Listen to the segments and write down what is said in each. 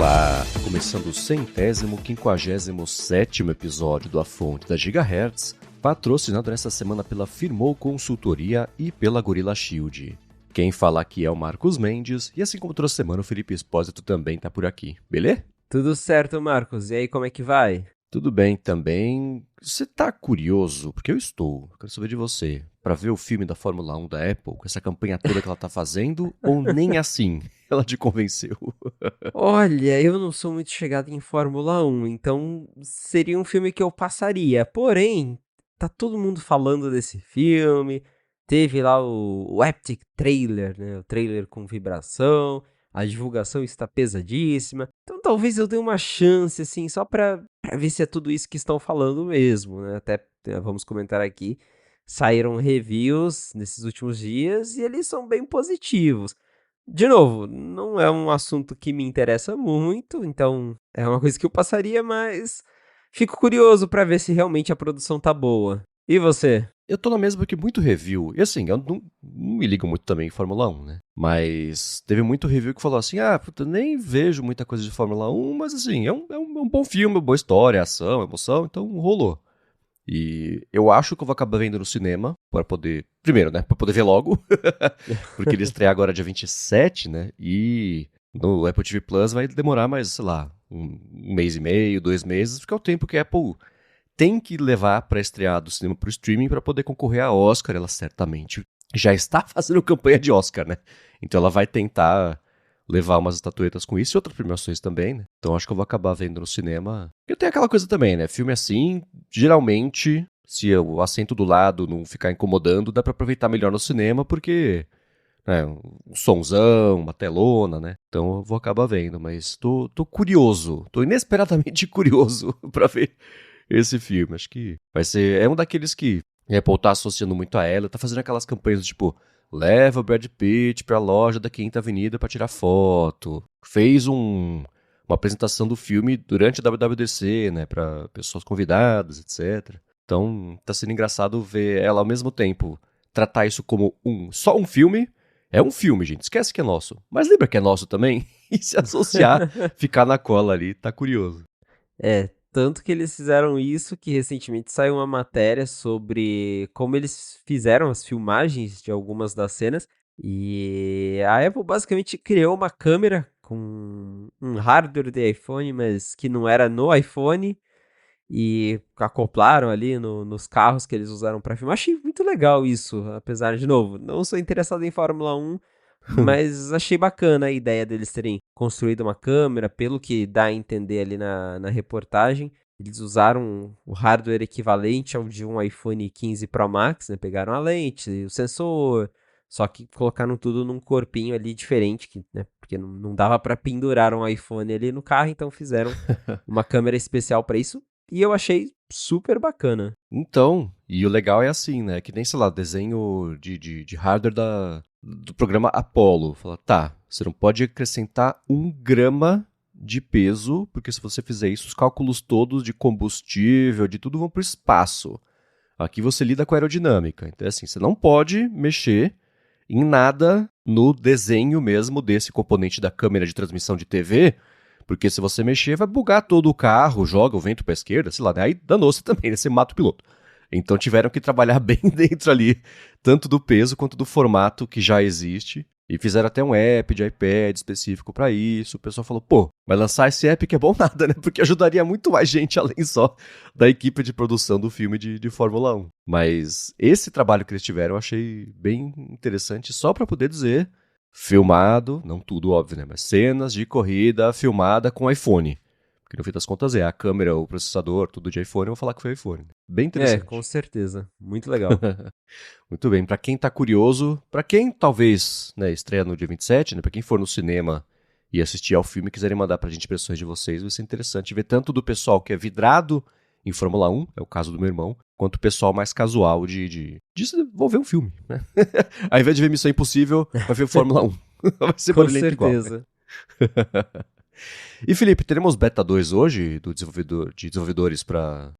Olá! Começando o 157º episódio do A Fonte da Gigahertz, patrocinado nesta semana pela Firmou Consultoria e pela Gorilla Shield. Quem fala aqui é o Marcos Mendes, e assim como toda semana o Felipe Espósito também tá por aqui, beleza? Tudo certo, Marcos. E aí, como é que vai? Tudo bem também. Você tá curioso? Porque eu estou. Quero saber de você. Pra ver o filme da Fórmula 1 da Apple, com essa campanha toda que ela tá fazendo, ou nem assim ela te convenceu? Olha, eu não sou muito chegado em Fórmula 1, então seria um filme que eu passaria. Porém, tá todo mundo falando desse filme. Teve lá o Epic Trailer, né? O trailer com vibração. A divulgação está pesadíssima. Então talvez eu dê uma chance, assim, só pra ver se é tudo isso que estão falando mesmo, né? Até vamos comentar aqui. Saíram reviews nesses últimos dias e eles são bem positivos. De novo, não é um assunto que me interessa muito, então é uma coisa que eu passaria, mas fico curioso pra ver se realmente a produção tá boa. E você? Eu tô na mesma porque muito review, e assim, eu não me ligo muito também em Fórmula 1, né? Mas teve muito review que falou assim, puta, nem vejo muita coisa de Fórmula 1, mas assim, é um bom filme, uma boa história, ação, emoção, então rolou. E eu acho que eu vou acabar vendo no cinema, para poder, primeiro, né, pra poder ver logo, porque ele estreia agora dia 27, né, e no Apple TV Plus vai demorar mais, sei lá, um mês e meio, 2 meses, porque é o tempo que a Apple tem que levar para estrear do cinema pro streaming para poder concorrer a Oscar. Ela certamente já está fazendo campanha de Oscar, né? Então ela vai tentar levar umas estatuetas com isso e outras premiações também, né? Então acho que eu vou acabar vendo no cinema. E tem aquela coisa também, né? Filme assim, geralmente, se o assento do lado não ficar incomodando, dá para aproveitar melhor no cinema, porque um sonzão, uma telona, né? Então eu vou acabar vendo, mas tô curioso, tô inesperadamente curioso pra ver esse filme. Acho que vai ser. É um daqueles que a Apple tá associando muito a ela, tá fazendo aquelas campanhas do tipo, leva o Brad Pitt pra loja da Quinta Avenida pra tirar foto. Fez uma apresentação do filme durante a WWDC, né, pra pessoas convidadas, etc. Então tá sendo engraçado ver ela ao mesmo tempo tratar isso como só um filme. É um filme, gente, esquece que é nosso. Mas lembra que é nosso também? E se associar, ficar na cola ali, tá curioso. Tanto que eles fizeram isso que recentemente saiu uma matéria sobre como eles fizeram as filmagens de algumas das cenas. E a Apple basicamente criou uma câmera com um hardware de iPhone, mas que não era no iPhone. E acoplaram ali nos carros que eles usaram para filmar. Achei muito legal isso, apesar de novo, não sou interessado em Fórmula 1, mas achei bacana a ideia deles terem construído uma câmera, pelo que dá a entender ali na reportagem. Eles usaram o hardware equivalente ao de um iPhone 15 Pro Max, né? Pegaram a lente, o sensor, só que colocaram tudo num corpinho ali diferente, né? Porque não dava para pendurar um iPhone ali no carro, então fizeram uma câmera especial para isso. E eu achei super bacana. Então, e o legal é assim, né? Que nem, sei lá, desenho de hardware do programa Apollo. Fala, tá, você não pode acrescentar 1 grama de peso, porque se você fizer isso, os cálculos todos de combustível, de tudo vão pro espaço. Aqui você lida com aerodinâmica. Então, assim, você não pode mexer em nada no desenho mesmo desse componente da câmera de transmissão de TV, porque se você mexer, vai bugar todo o carro, joga o vento para a esquerda, sei lá, né? Aí danou-se também, né? Você mata o piloto. Então tiveram que trabalhar bem dentro ali, tanto do peso quanto do formato que já existe. E fizeram até um app de iPad específico para isso. O pessoal falou, pô, mas lançar esse app que é bom nada, né? Porque ajudaria muito mais gente além só da equipe de produção do filme de Fórmula 1. Mas esse trabalho que eles tiveram eu achei bem interessante, só para poder dizer filmado, não tudo óbvio, né? Mas cenas de corrida filmada com iPhone. Porque no fim das contas a câmera, o processador, tudo de iPhone, eu vou falar que foi iPhone. Bem Com interessante. certeza. Muito legal. Muito bem, pra quem tá curioso, pra quem talvez, né, estreia no dia 27, né, pra quem for no cinema e assistir ao filme e quiserem mandar pra gente impressões de vocês, vai ser interessante ver tanto do pessoal que é vidrado em Fórmula 1, é o caso do meu irmão, quanto o pessoal mais casual vou ver um filme, né? Ao invés de ver Missão Impossível, vai ver Fórmula 1. Vai ser Com barulhento igual. certeza. E Felipe, teremos beta 2 hoje de desenvolvedores para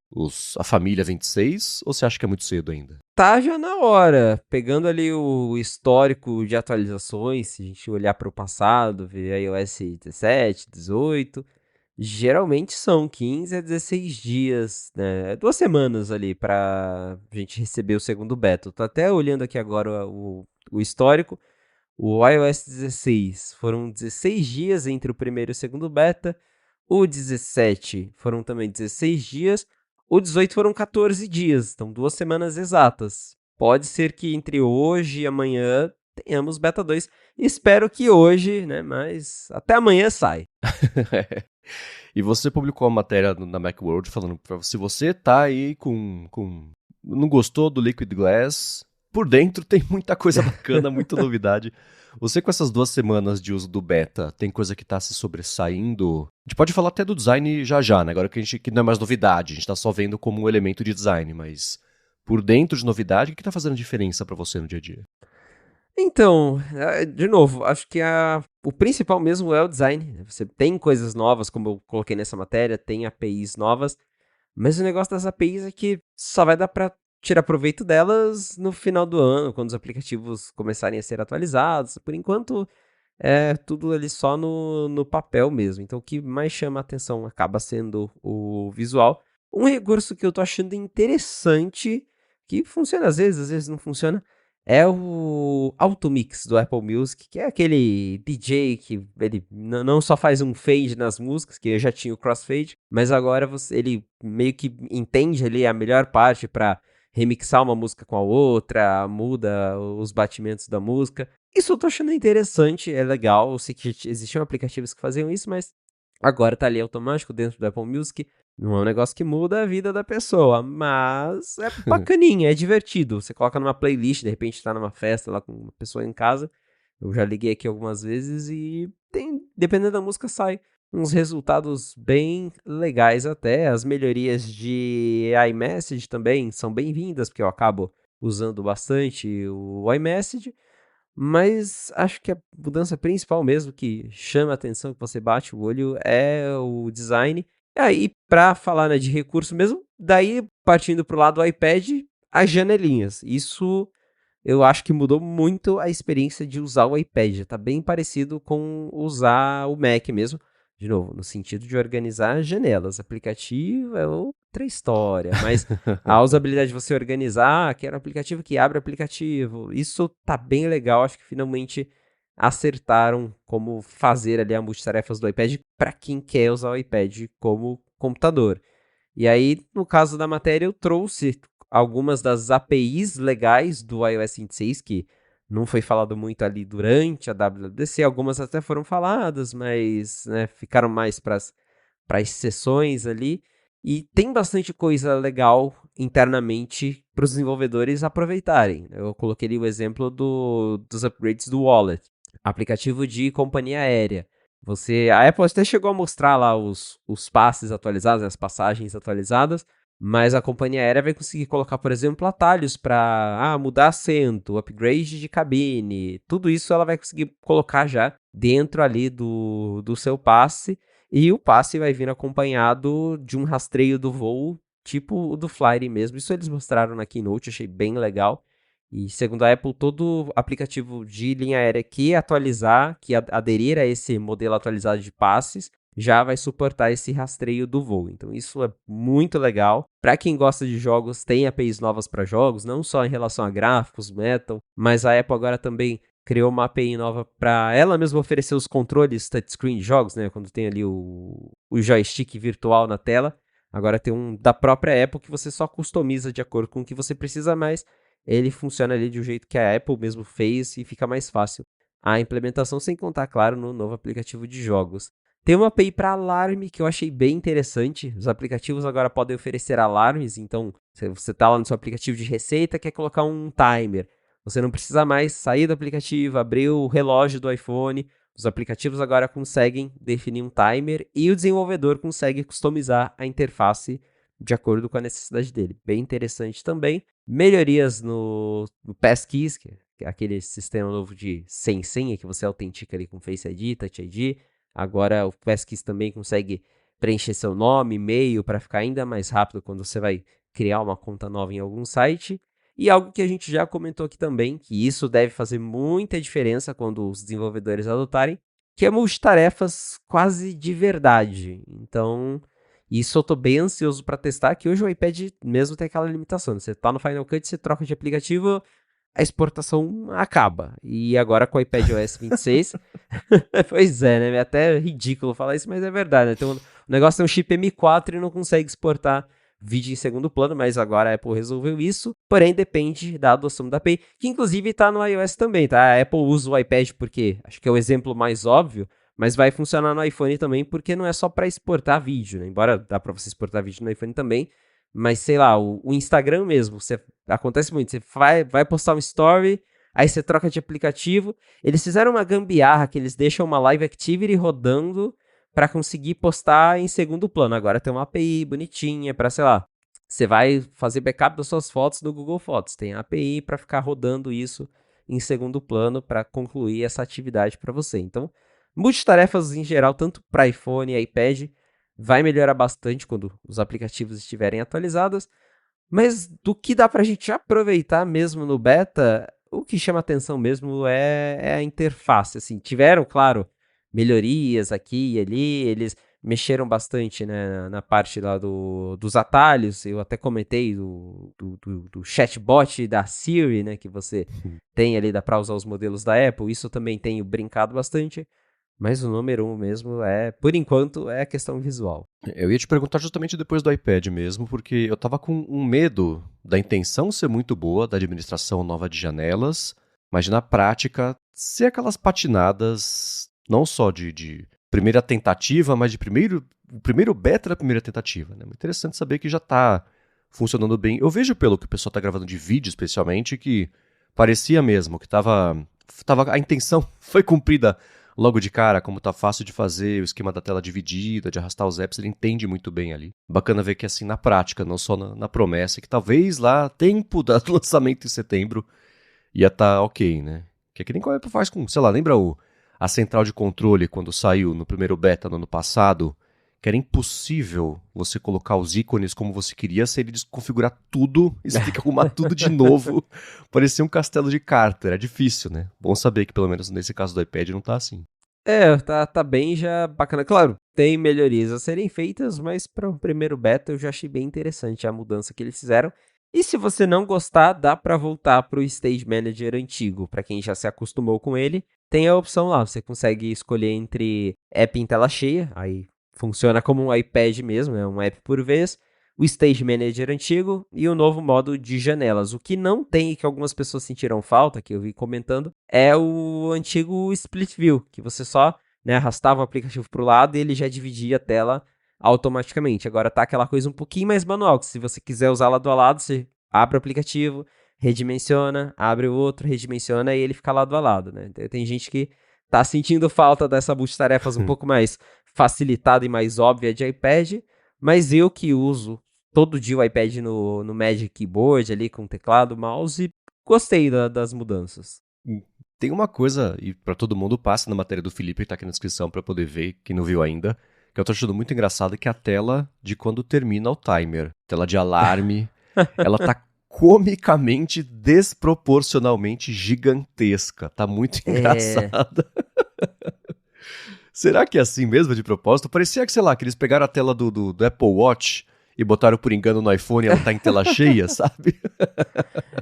a família 26 ou você acha que é muito cedo ainda? Tá já na hora, pegando ali o histórico de atualizações, se a gente olhar para o passado, ver iOS 17, 18, geralmente são 15 a 16 dias, né? 2 semanas ali para a gente receber o segundo beta. Tô até olhando aqui agora o histórico. O iOS 16 foram 16 dias entre o primeiro e o segundo beta. O 17 foram também 16 dias. O 18 foram 14 dias, então 2 semanas exatas. Pode ser que entre hoje e amanhã tenhamos beta 2. Espero que hoje, né? Mas até amanhã sai. E você publicou uma matéria na Macworld falando pra se você tá aí não gostou do Liquid Glass, por dentro tem muita coisa bacana, muita novidade. Você com essas 2 semanas de uso do beta, tem coisa que tá se sobressaindo? A gente pode falar até do design já, né? Agora que não é mais novidade, a gente tá só vendo como um elemento de design, mas por dentro de novidade, o que tá fazendo diferença pra você no dia a dia? Então, de novo, acho que o principal mesmo é o design, né? Você tem coisas novas, como eu coloquei nessa matéria, tem APIs novas, mas o negócio das APIs é que só vai dar para tirar proveito delas no final do ano, quando os aplicativos começarem a ser atualizados. Por enquanto, é tudo ali só no papel mesmo. Então, o que mais chama a atenção acaba sendo o visual. Um recurso que eu tô achando interessante, que funciona às vezes não funciona, é o Automix do Apple Music, que é aquele DJ que ele não só faz um fade nas músicas, que eu já tinha o crossfade, mas agora ele meio que entende ali a melhor parte para remixar uma música com a outra, muda os batimentos da música. Isso eu tô achando interessante, é legal. Eu sei que existiam aplicativos que faziam isso, mas agora tá ali automático dentro do Apple Music. Não é um negócio que muda a vida da pessoa, mas é bacaninha, é divertido. Você coloca numa playlist, de repente tá numa festa lá com uma pessoa em casa. Eu já liguei aqui algumas vezes e dependendo da música, sai uns resultados bem legais até. As melhorias de iMessage também são bem-vindas, porque eu acabo usando bastante o iMessage. Mas acho que a mudança principal mesmo que chama a atenção, que você bate o olho, é o design. E aí, para falar, né, de recurso mesmo, daí partindo pro lado do iPad, as janelinhas. Isso eu acho que mudou muito a experiência de usar o iPad. Tá bem parecido com usar o Mac mesmo. De novo, no sentido de organizar janelas. Aplicativo é outra história, mas a usabilidade de você organizar, que era um aplicativo que abre aplicativo, isso tá bem legal. Acho que finalmente acertaram como fazer ali a multitarefas do iPad para quem quer usar o iPad como computador. E aí, no caso da matéria, eu trouxe algumas das APIs legais do iOS 26, que não foi falado muito ali durante a WWDC, algumas até foram faladas, mas né, ficaram mais para as sessões ali. E tem bastante coisa legal internamente para os desenvolvedores aproveitarem. Eu coloquei ali o exemplo dos upgrades do Wallet, aplicativo de companhia aérea. A Apple até chegou a mostrar lá os passes atualizados, né, as passagens atualizadas, mas a companhia aérea vai conseguir colocar, por exemplo, atalhos para mudar assento, upgrade de cabine, tudo isso ela vai conseguir colocar já dentro ali do seu passe, e o passe vai vir acompanhado de um rastreio do voo, tipo o do Flyre mesmo. Isso eles mostraram na Keynote, achei bem legal. E segundo a Apple, todo aplicativo de linha aérea que atualizar, que aderir a esse modelo atualizado de passes, já vai suportar esse rastreio do voo. Então isso é muito legal. Para quem gosta de jogos, tem APIs novas para jogos, não só em relação a gráficos, metal, mas a Apple agora também criou uma API nova para ela mesma oferecer os controles touchscreen de jogos, né? Quando tem ali o joystick virtual na tela. Agora tem um da própria Apple que você só customiza de acordo com o que você precisa mais. Ele funciona ali de um jeito que a Apple mesmo fez e fica mais fácil a implementação, sem contar, claro, no novo aplicativo de jogos. Tem uma API para alarme que eu achei bem interessante. Os aplicativos agora podem oferecer alarmes, então se você está lá no seu aplicativo de receita, quer colocar um timer. Você não precisa mais sair do aplicativo, abrir o relógio do iPhone. Os aplicativos agora conseguem definir um timer e o desenvolvedor consegue customizar a interface de acordo com a necessidade dele. Bem interessante também. Melhorias no Passkeys, que é aquele sistema novo de sem senha que você autentica ali com Face ID, Touch ID. Agora o Passkeys também consegue preencher seu nome, e-mail, para ficar ainda mais rápido quando você vai criar uma conta nova em algum site. E algo que a gente já comentou aqui também, que isso deve fazer muita diferença quando os desenvolvedores adotarem, que é multitarefas quase de verdade. Então, isso eu tô bem ansioso para testar, que hoje o iPad mesmo tem aquela limitação. Você tá no Final Cut, você troca de aplicativo, a exportação acaba. E agora com o iPadOS 26, pois é, né? É até ridículo falar isso, mas é verdade, né? O negócio tem um chip M4 e não consegue exportar vídeo em segundo plano, mas agora a Apple resolveu isso, porém depende da adoção da API, que inclusive está no iOS também, tá? A Apple usa o iPad porque acho que é o exemplo mais óbvio, mas vai funcionar no iPhone também porque não é só para exportar vídeo, né? Embora dá para você exportar vídeo no iPhone também, mas sei lá, o Instagram mesmo, acontece muito, você vai postar um story, aí você troca de aplicativo, eles fizeram uma gambiarra que eles deixam uma Live Activity rodando para conseguir postar em segundo plano. Agora tem uma API bonitinha para, sei lá, você vai fazer backup das suas fotos no Google Fotos. Tem a API para ficar rodando isso em segundo plano para concluir essa atividade para você. Então, multitarefas em geral, tanto para iPhone e iPad, vai melhorar bastante quando os aplicativos estiverem atualizados. Mas do que dá para a gente aproveitar mesmo no beta, o que chama atenção mesmo é a interface. Assim, tiveram, claro, melhorias aqui e ali, eles mexeram bastante, né, na parte lá dos atalhos. Eu até comentei do chatbot da Siri, né, que você tem ali, dá para usar os modelos da Apple. Isso eu também tenho brincado bastante. Mas o número um mesmo por enquanto, é a questão visual. Eu ia te perguntar justamente depois do iPad mesmo, porque eu tava com um medo da intenção ser muito boa, da administração nova de janelas, mas na prática ser aquelas patinadas, não só de primeira tentativa, mas o primeiro beta da primeira tentativa. Né? Interessante saber que já tá funcionando bem. Eu vejo pelo que o pessoal tá gravando de vídeo, especialmente, que parecia mesmo que a intenção foi cumprida logo de cara, como tá fácil de fazer o esquema da tela dividida, de arrastar os apps, ele entende muito bem ali. Bacana ver que assim, na prática, não só na promessa, que talvez lá, tempo do lançamento em setembro, ia tá ok, né? Que é que nem como a Apple faz com, sei lá, lembra a central de controle quando saiu no primeiro beta no ano passado, que era impossível você colocar os ícones como você queria, se ele desconfigurar tudo e você tem que arrumar tudo de novo. Parecia um castelo de carta, era difícil, né? Bom saber que pelo menos nesse caso do iPad não tá assim. Tá bem já bacana. Claro, tem melhorias a serem feitas, mas para o primeiro beta eu já achei bem interessante a mudança que eles fizeram. E se você não gostar, dá para voltar para o Stage Manager antigo. Para quem já se acostumou com ele, tem a opção lá. Você consegue escolher entre app em tela cheia, aí funciona como um iPad mesmo, é um app por vez, o Stage Manager antigo e o novo modo de janelas. O que não tem e que algumas pessoas sentiram falta, que eu vi comentando, é o antigo Split View, que você só, né, arrastava o aplicativo para o lado e ele já dividia a tela automaticamente. Agora tá aquela coisa um pouquinho mais manual, que se você quiser usar lado a lado, você abre o aplicativo, redimensiona, abre o outro, redimensiona e ele fica lado a lado, né? Tem gente que tá sentindo falta dessa multitarefas um pouco mais facilitada e mais óbvia de iPad, mas eu que uso todo dia o iPad no Magic Keyboard ali com teclado, mouse, gostei das mudanças. Tem uma coisa, e pra todo mundo, passa na matéria do Felipe, que tá aqui na descrição pra poder ver, quem não viu ainda, que eu tô achando muito engraçado, que é a tela de quando termina o timer. Tela de alarme. Ela tá comicamente, desproporcionalmente gigantesca. Tá muito engraçada. Será que é assim mesmo de propósito? Parecia que, sei lá, que eles pegaram a tela do Apple Watch e botaram por engano no iPhone e ela tá em tela cheia, sabe?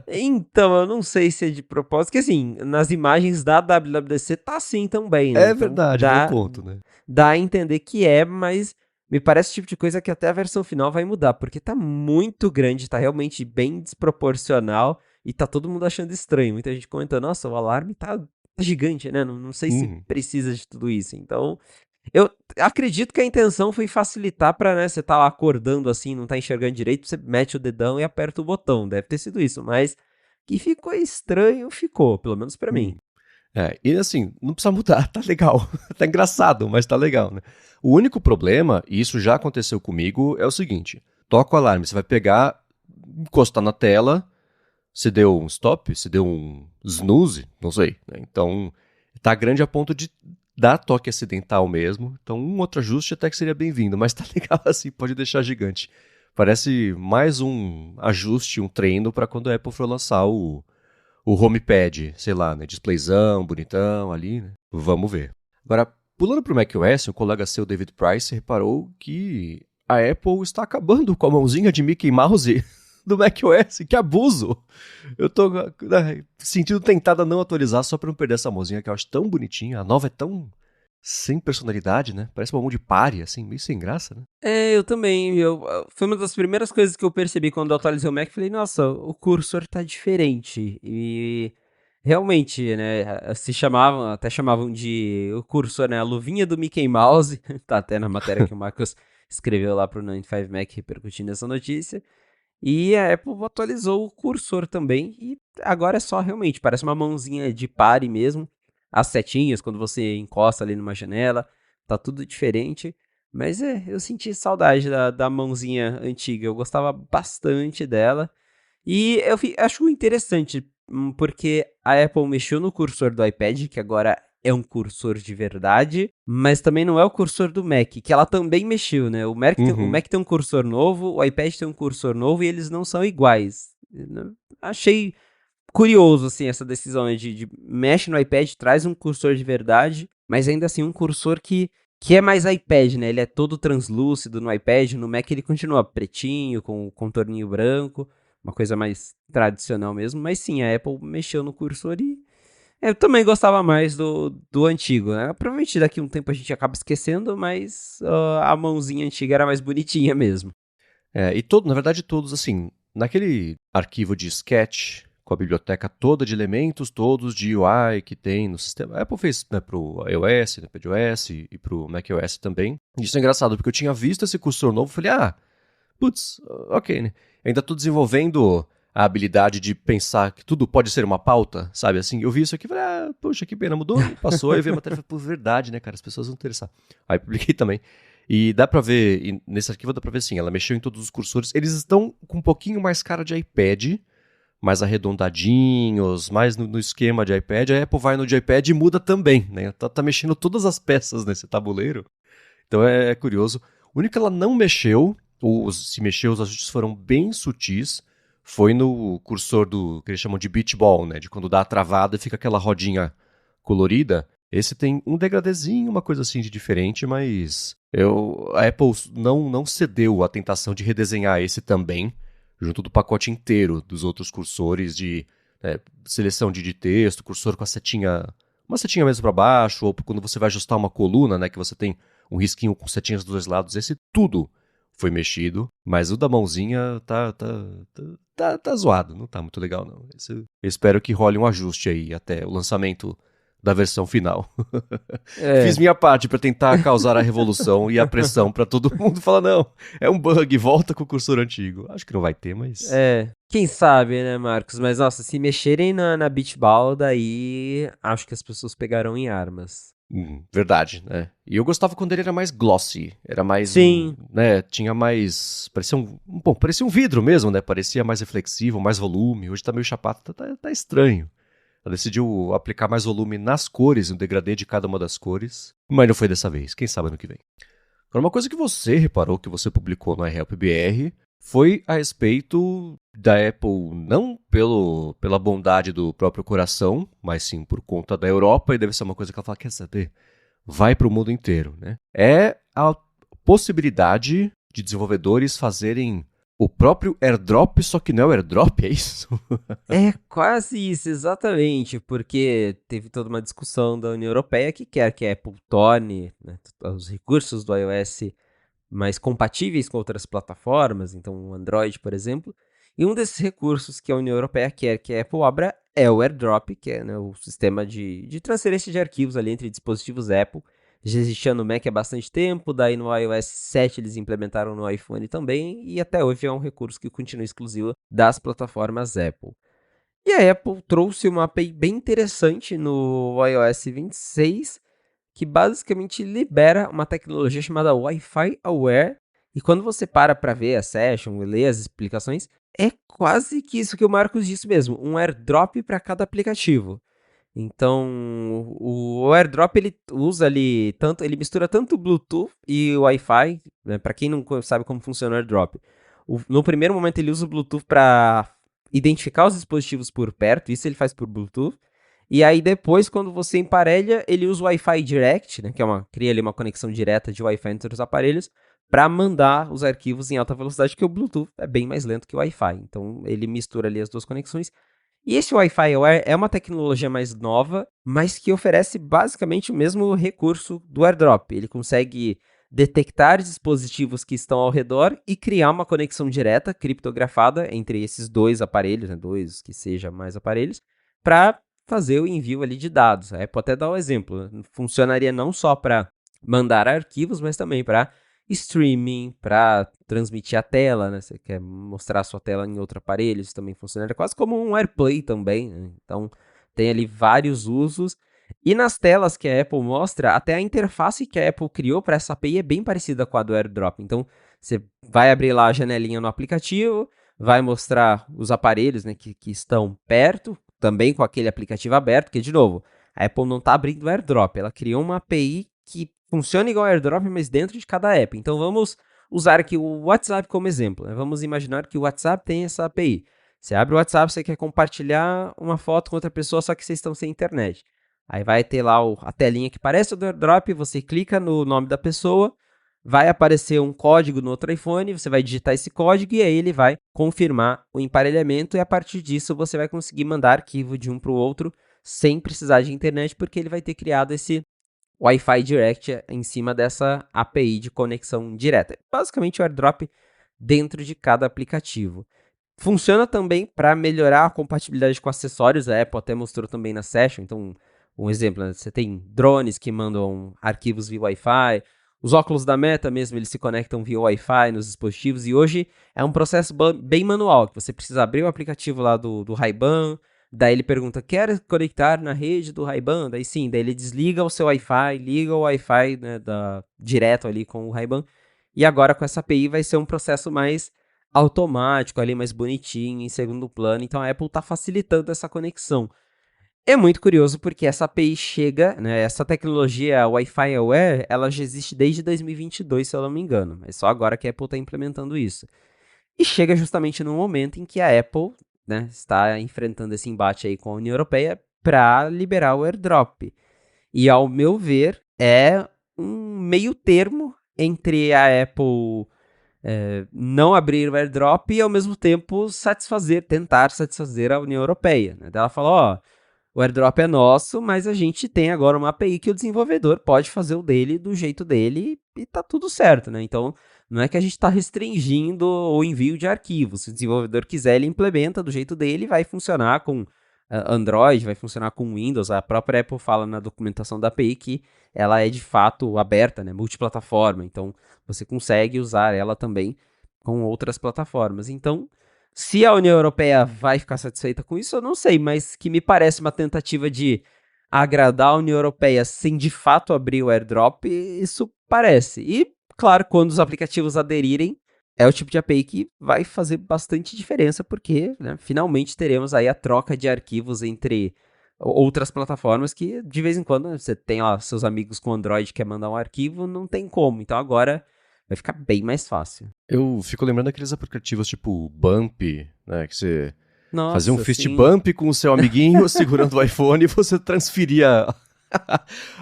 Então, eu não sei se é de propósito, que assim, nas imagens da WWDC tá assim também, né? É Então, verdade, bom ponto, né? dá a entender que é, mas me parece o tipo de coisa que até a versão final vai mudar, porque tá muito grande, tá realmente bem desproporcional e tá todo mundo achando estranho. Muita gente comentando, nossa, o alarme tá gigante, né? Não sei se precisa de tudo isso. Então, eu acredito que a intenção foi facilitar pra, né, você tá lá acordando assim, não tá enxergando direito, você mete o dedão e aperta o botão. Deve ter sido isso, mas que ficou estranho, ficou, pelo menos pra mim. É, e assim, não precisa mudar, tá legal. Tá engraçado, mas tá legal, né? O único problema, e isso já aconteceu comigo, é o seguinte: toca o alarme, você vai pegar, encostar na tela, se deu um stop, se deu um snooze, não sei. Né? Então, tá grande a ponto de dá toque acidental mesmo, então um outro ajuste até que seria bem-vindo, mas tá legal assim, pode deixar gigante. Parece mais um ajuste, um treino para quando a Apple for lançar o HomePad, sei lá, né, displayzão, bonitão ali, né? Vamos ver. Agora, pulando pro macOS, um colega seu, David Price, reparou que a Apple está acabando com a mãozinha de Mickey Mouse do macOS. Que abuso! Eu tô sentindo tentada a não atualizar só pra não perder essa mãozinha que eu acho tão bonitinha. A nova é tão sem personalidade, né? Parece uma mão de pare, assim, meio sem graça, né? Eu também. Foi uma das primeiras coisas que eu percebi quando eu atualizei o Mac. Falei, nossa, o cursor tá diferente. E realmente, né? Até chamavam de o cursor, né? A luvinha do Mickey Mouse. Tá até na matéria que o Marcos escreveu lá pro 95 Mac repercutindo essa notícia. E a Apple atualizou o cursor também. E agora é só realmente, parece uma mãozinha de pare mesmo. As setinhas, quando você encosta ali numa janela, tá tudo diferente. Mas eu senti saudade da mãozinha antiga. Eu gostava bastante dela. E acho interessante, porque a Apple mexeu no cursor do iPad, que agora é um cursor de verdade, mas também não é o cursor do Mac, que ela também mexeu, né? O Mac tem um cursor novo, o iPad tem um cursor novo e eles não são iguais. Achei curioso, assim, essa decisão, né, de mexe no iPad, traz um cursor de verdade, mas ainda assim um cursor que é mais iPad, né? Ele é todo translúcido no iPad, no Mac ele continua pretinho, com o contorninho branco, uma coisa mais tradicional mesmo, mas sim, a Apple mexeu no cursor e eu também gostava mais do antigo, né? Provavelmente daqui a um tempo a gente acaba esquecendo, mas a mãozinha antiga era mais bonitinha mesmo. Na verdade, todos, assim, naquele arquivo de Sketch, com a biblioteca toda de elementos, todos de UI que tem no sistema. A Apple fez, né, pro iOS, no iPadOS e pro macOS também. Isso é engraçado, porque eu tinha visto esse cursor novo e falei, putz, ok, né? Ainda estou desenvolvendo a habilidade de pensar que tudo pode ser uma pauta, sabe? Assim, eu vi isso aqui e falei, poxa, que pena, mudou, passou, aí eu vi a matéria e falei, pô, verdade, né, cara? As pessoas vão interessar. Aí publiquei também. E dá pra ver, e nesse arquivo dá pra ver sim, ela mexeu em todos os cursores. Eles estão com um pouquinho mais cara de iPad, mais arredondadinhos, mais no esquema de iPad. A Apple vai no de iPad e muda também, né? Tá mexendo todas as peças nesse tabuleiro. Então é curioso. O único que ela não mexeu, ou se mexeu, os ajustes foram bem sutis, foi no cursor do que eles chamam de beach ball, né? De quando dá a travada e fica aquela rodinha colorida. Esse tem um degradezinho, uma coisa assim de diferente, mas a Apple não cedeu à tentação de redesenhar esse também, junto do pacote inteiro dos outros cursores de seleção de texto, cursor com uma setinha mesmo para baixo, ou quando você vai ajustar uma coluna, né, que você tem um risquinho com setinhas dos dois lados, esse tudo foi mexido, mas o da mãozinha tá zoado, não tá muito legal não. Eu espero que role um ajuste aí até o lançamento da versão final. Fiz minha parte para tentar causar a revolução e a pressão para todo mundo falar, não, é um bug, volta com o cursor antigo. Acho que não vai ter, mas... Quem sabe, né, Marcos? Mas, nossa, se mexerem na Beach Ball, daí acho que as pessoas pegarão em armas. Verdade, né? E eu gostava quando ele era mais glossy, era mais Sim. né, tinha mais, parecia um vidro mesmo, né? Parecia mais reflexivo, mais volume. Hoje tá meio chapado, tá estranho. Ela decidiu aplicar mais volume nas cores, no degradê de cada uma das cores, mas não foi dessa vez, quem sabe ano que vem. Agora, uma coisa que você reparou, que você publicou no iHelp BR, foi a respeito da Apple, não pela bondade do próprio coração, mas sim por conta da Europa, e deve ser uma coisa que ela fala, quer saber? Vai para o mundo inteiro, né? É a possibilidade de desenvolvedores fazerem o próprio airdrop, só que não é o airdrop, é isso? É quase isso, exatamente, porque teve toda uma discussão da União Europeia que quer que a Apple torne, né, os recursos do iOS mais compatíveis com outras plataformas, então o Android, por exemplo. E um desses recursos que a União Europeia quer que a Apple abra é o AirDrop, que é, né, o sistema de transferência de arquivos ali entre dispositivos Apple. Já existia no Mac há bastante tempo, daí no iOS 7 eles implementaram no iPhone também, e até hoje é um recurso que continua exclusivo das plataformas Apple. E a Apple trouxe uma API bem interessante no iOS 26, que basicamente libera uma tecnologia chamada Wi-Fi Aware. E quando você para ver a session e ler as explicações, é quase que isso que o Marcos disse mesmo, um airdrop para cada aplicativo. Então, o AirDrop ele usa ali tanto, ele mistura tanto o Bluetooth e o Wi-Fi, né? Para quem não sabe como funciona o AirDrop. No primeiro momento ele usa o Bluetooth para identificar os dispositivos por perto, isso ele faz por Bluetooth. E aí depois, quando você emparelha, ele usa o Wi-Fi Direct, né, que cria ali uma conexão direta de Wi-Fi entre os aparelhos, para mandar os arquivos em alta velocidade, que o Bluetooth é bem mais lento que o Wi-Fi. Então ele mistura ali as duas conexões. E esse Wi-Fi Aware é uma tecnologia mais nova, mas que oferece basicamente o mesmo recurso do AirDrop. Ele consegue detectar dispositivos que estão ao redor e criar uma conexão direta, criptografada, entre esses dois aparelhos, né, dois que seja mais aparelhos, para fazer o envio ali de dados. A Apple até dá um exemplo. Funcionaria não só para mandar arquivos, mas também para streaming, para transmitir a tela, né? Você quer mostrar a sua tela em outro aparelho, isso também funciona. É quase como um AirPlay também, né? Então tem ali vários usos. E nas telas que a Apple mostra, até a interface que a Apple criou para essa API é bem parecida com a do AirDrop. Então você vai abrir lá a janelinha no aplicativo, vai mostrar os aparelhos, né, que estão perto, também com aquele aplicativo aberto, que de novo, a Apple não está abrindo o AirDrop, ela criou uma API que funciona igual ao AirDrop, mas dentro de cada app. Então vamos usar aqui o WhatsApp como exemplo, né? Vamos imaginar que o WhatsApp tem essa API. Você abre o WhatsApp, você quer compartilhar uma foto com outra pessoa, só que vocês estão sem internet. Aí vai ter lá a telinha que parece o do AirDrop, você clica no nome da pessoa, vai aparecer um código no outro iPhone, você vai digitar esse código e aí ele vai confirmar o emparelhamento e a partir disso você vai conseguir mandar arquivo de um para o outro sem precisar de internet, porque ele vai ter criado esse Wi-Fi Direct em cima dessa API de conexão direta. Basicamente o AirDrop dentro de cada aplicativo. Funciona também para melhorar a compatibilidade com acessórios, a Apple até mostrou também na Session, então um exemplo, né? Você tem drones que mandam arquivos via Wi-Fi, os óculos da Meta mesmo, eles se conectam via Wi-Fi nos dispositivos, e hoje é um processo bem manual, que você precisa abrir o aplicativo lá do Ray-Ban, daí ele pergunta, quer conectar na rede do Ray-Ban? Daí sim, daí ele desliga o seu Wi-Fi, liga o Wi-Fi, né, direto ali com o Ray-Ban, e agora com essa API vai ser um processo mais automático ali, mais bonitinho, em segundo plano, então a Apple está facilitando essa conexão. É muito curioso porque essa API chega, né, essa tecnologia Wi-Fi Aware, ela já existe desde 2022, se eu não me engano, mas só agora que a Apple está implementando isso. E chega justamente no momento em que a Apple, né, está enfrentando esse embate aí com a União Europeia para liberar o AirDrop. E ao meu ver, é um meio termo entre a Apple não abrir o AirDrop e ao mesmo tempo tentar satisfazer a União Europeia. Né? Ela fala, ó, o AirDrop é nosso, mas a gente tem agora uma API que o desenvolvedor pode fazer o dele do jeito dele e tá tudo certo, né? Então, não é que a gente está restringindo o envio de arquivos. Se o desenvolvedor quiser, ele implementa do jeito dele, vai funcionar com Android, vai funcionar com Windows. A própria Apple fala na documentação da API que ela é de fato aberta, né? Multiplataforma. Então, você consegue usar ela também com outras plataformas. Então, se a União Europeia vai ficar satisfeita com isso, eu não sei, mas que me parece uma tentativa de agradar a União Europeia sem de fato abrir o AirDrop, isso parece. E, claro, quando os aplicativos aderirem, é o tipo de API que vai fazer bastante diferença, porque né, finalmente teremos aí a troca de arquivos entre outras plataformas que, de vez em quando, você tem lá seus amigos com Android que quer mandar um arquivo, não tem como. Então agora vai ficar bem mais fácil. Eu fico lembrando daqueles aplicativos tipo Bump, né? Que você fazia um Nossa, fist sim. bump com o seu amiguinho segurando o iPhone e você transferia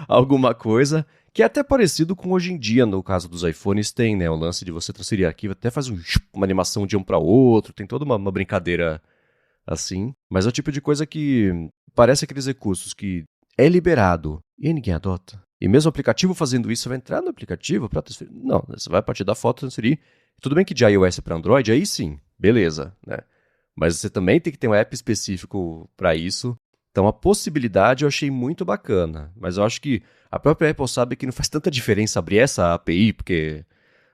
alguma coisa. Que é até parecido com hoje em dia, no caso dos iPhones, tem, né? O lance de você transferir arquivo, até faz uma animação de um para outro, tem toda uma brincadeira assim. Mas é o tipo de coisa que parece aqueles recursos que é liberado e ninguém adota. E mesmo o aplicativo fazendo isso, você vai entrar no aplicativo para transferir. Não, você vai partir da foto transferir. Tudo bem que de iOS para Android, aí sim, beleza, né? Mas você também tem que ter um app específico para isso. Então a possibilidade eu achei muito bacana. Mas eu acho que a própria Apple sabe que não faz tanta diferença abrir essa API, porque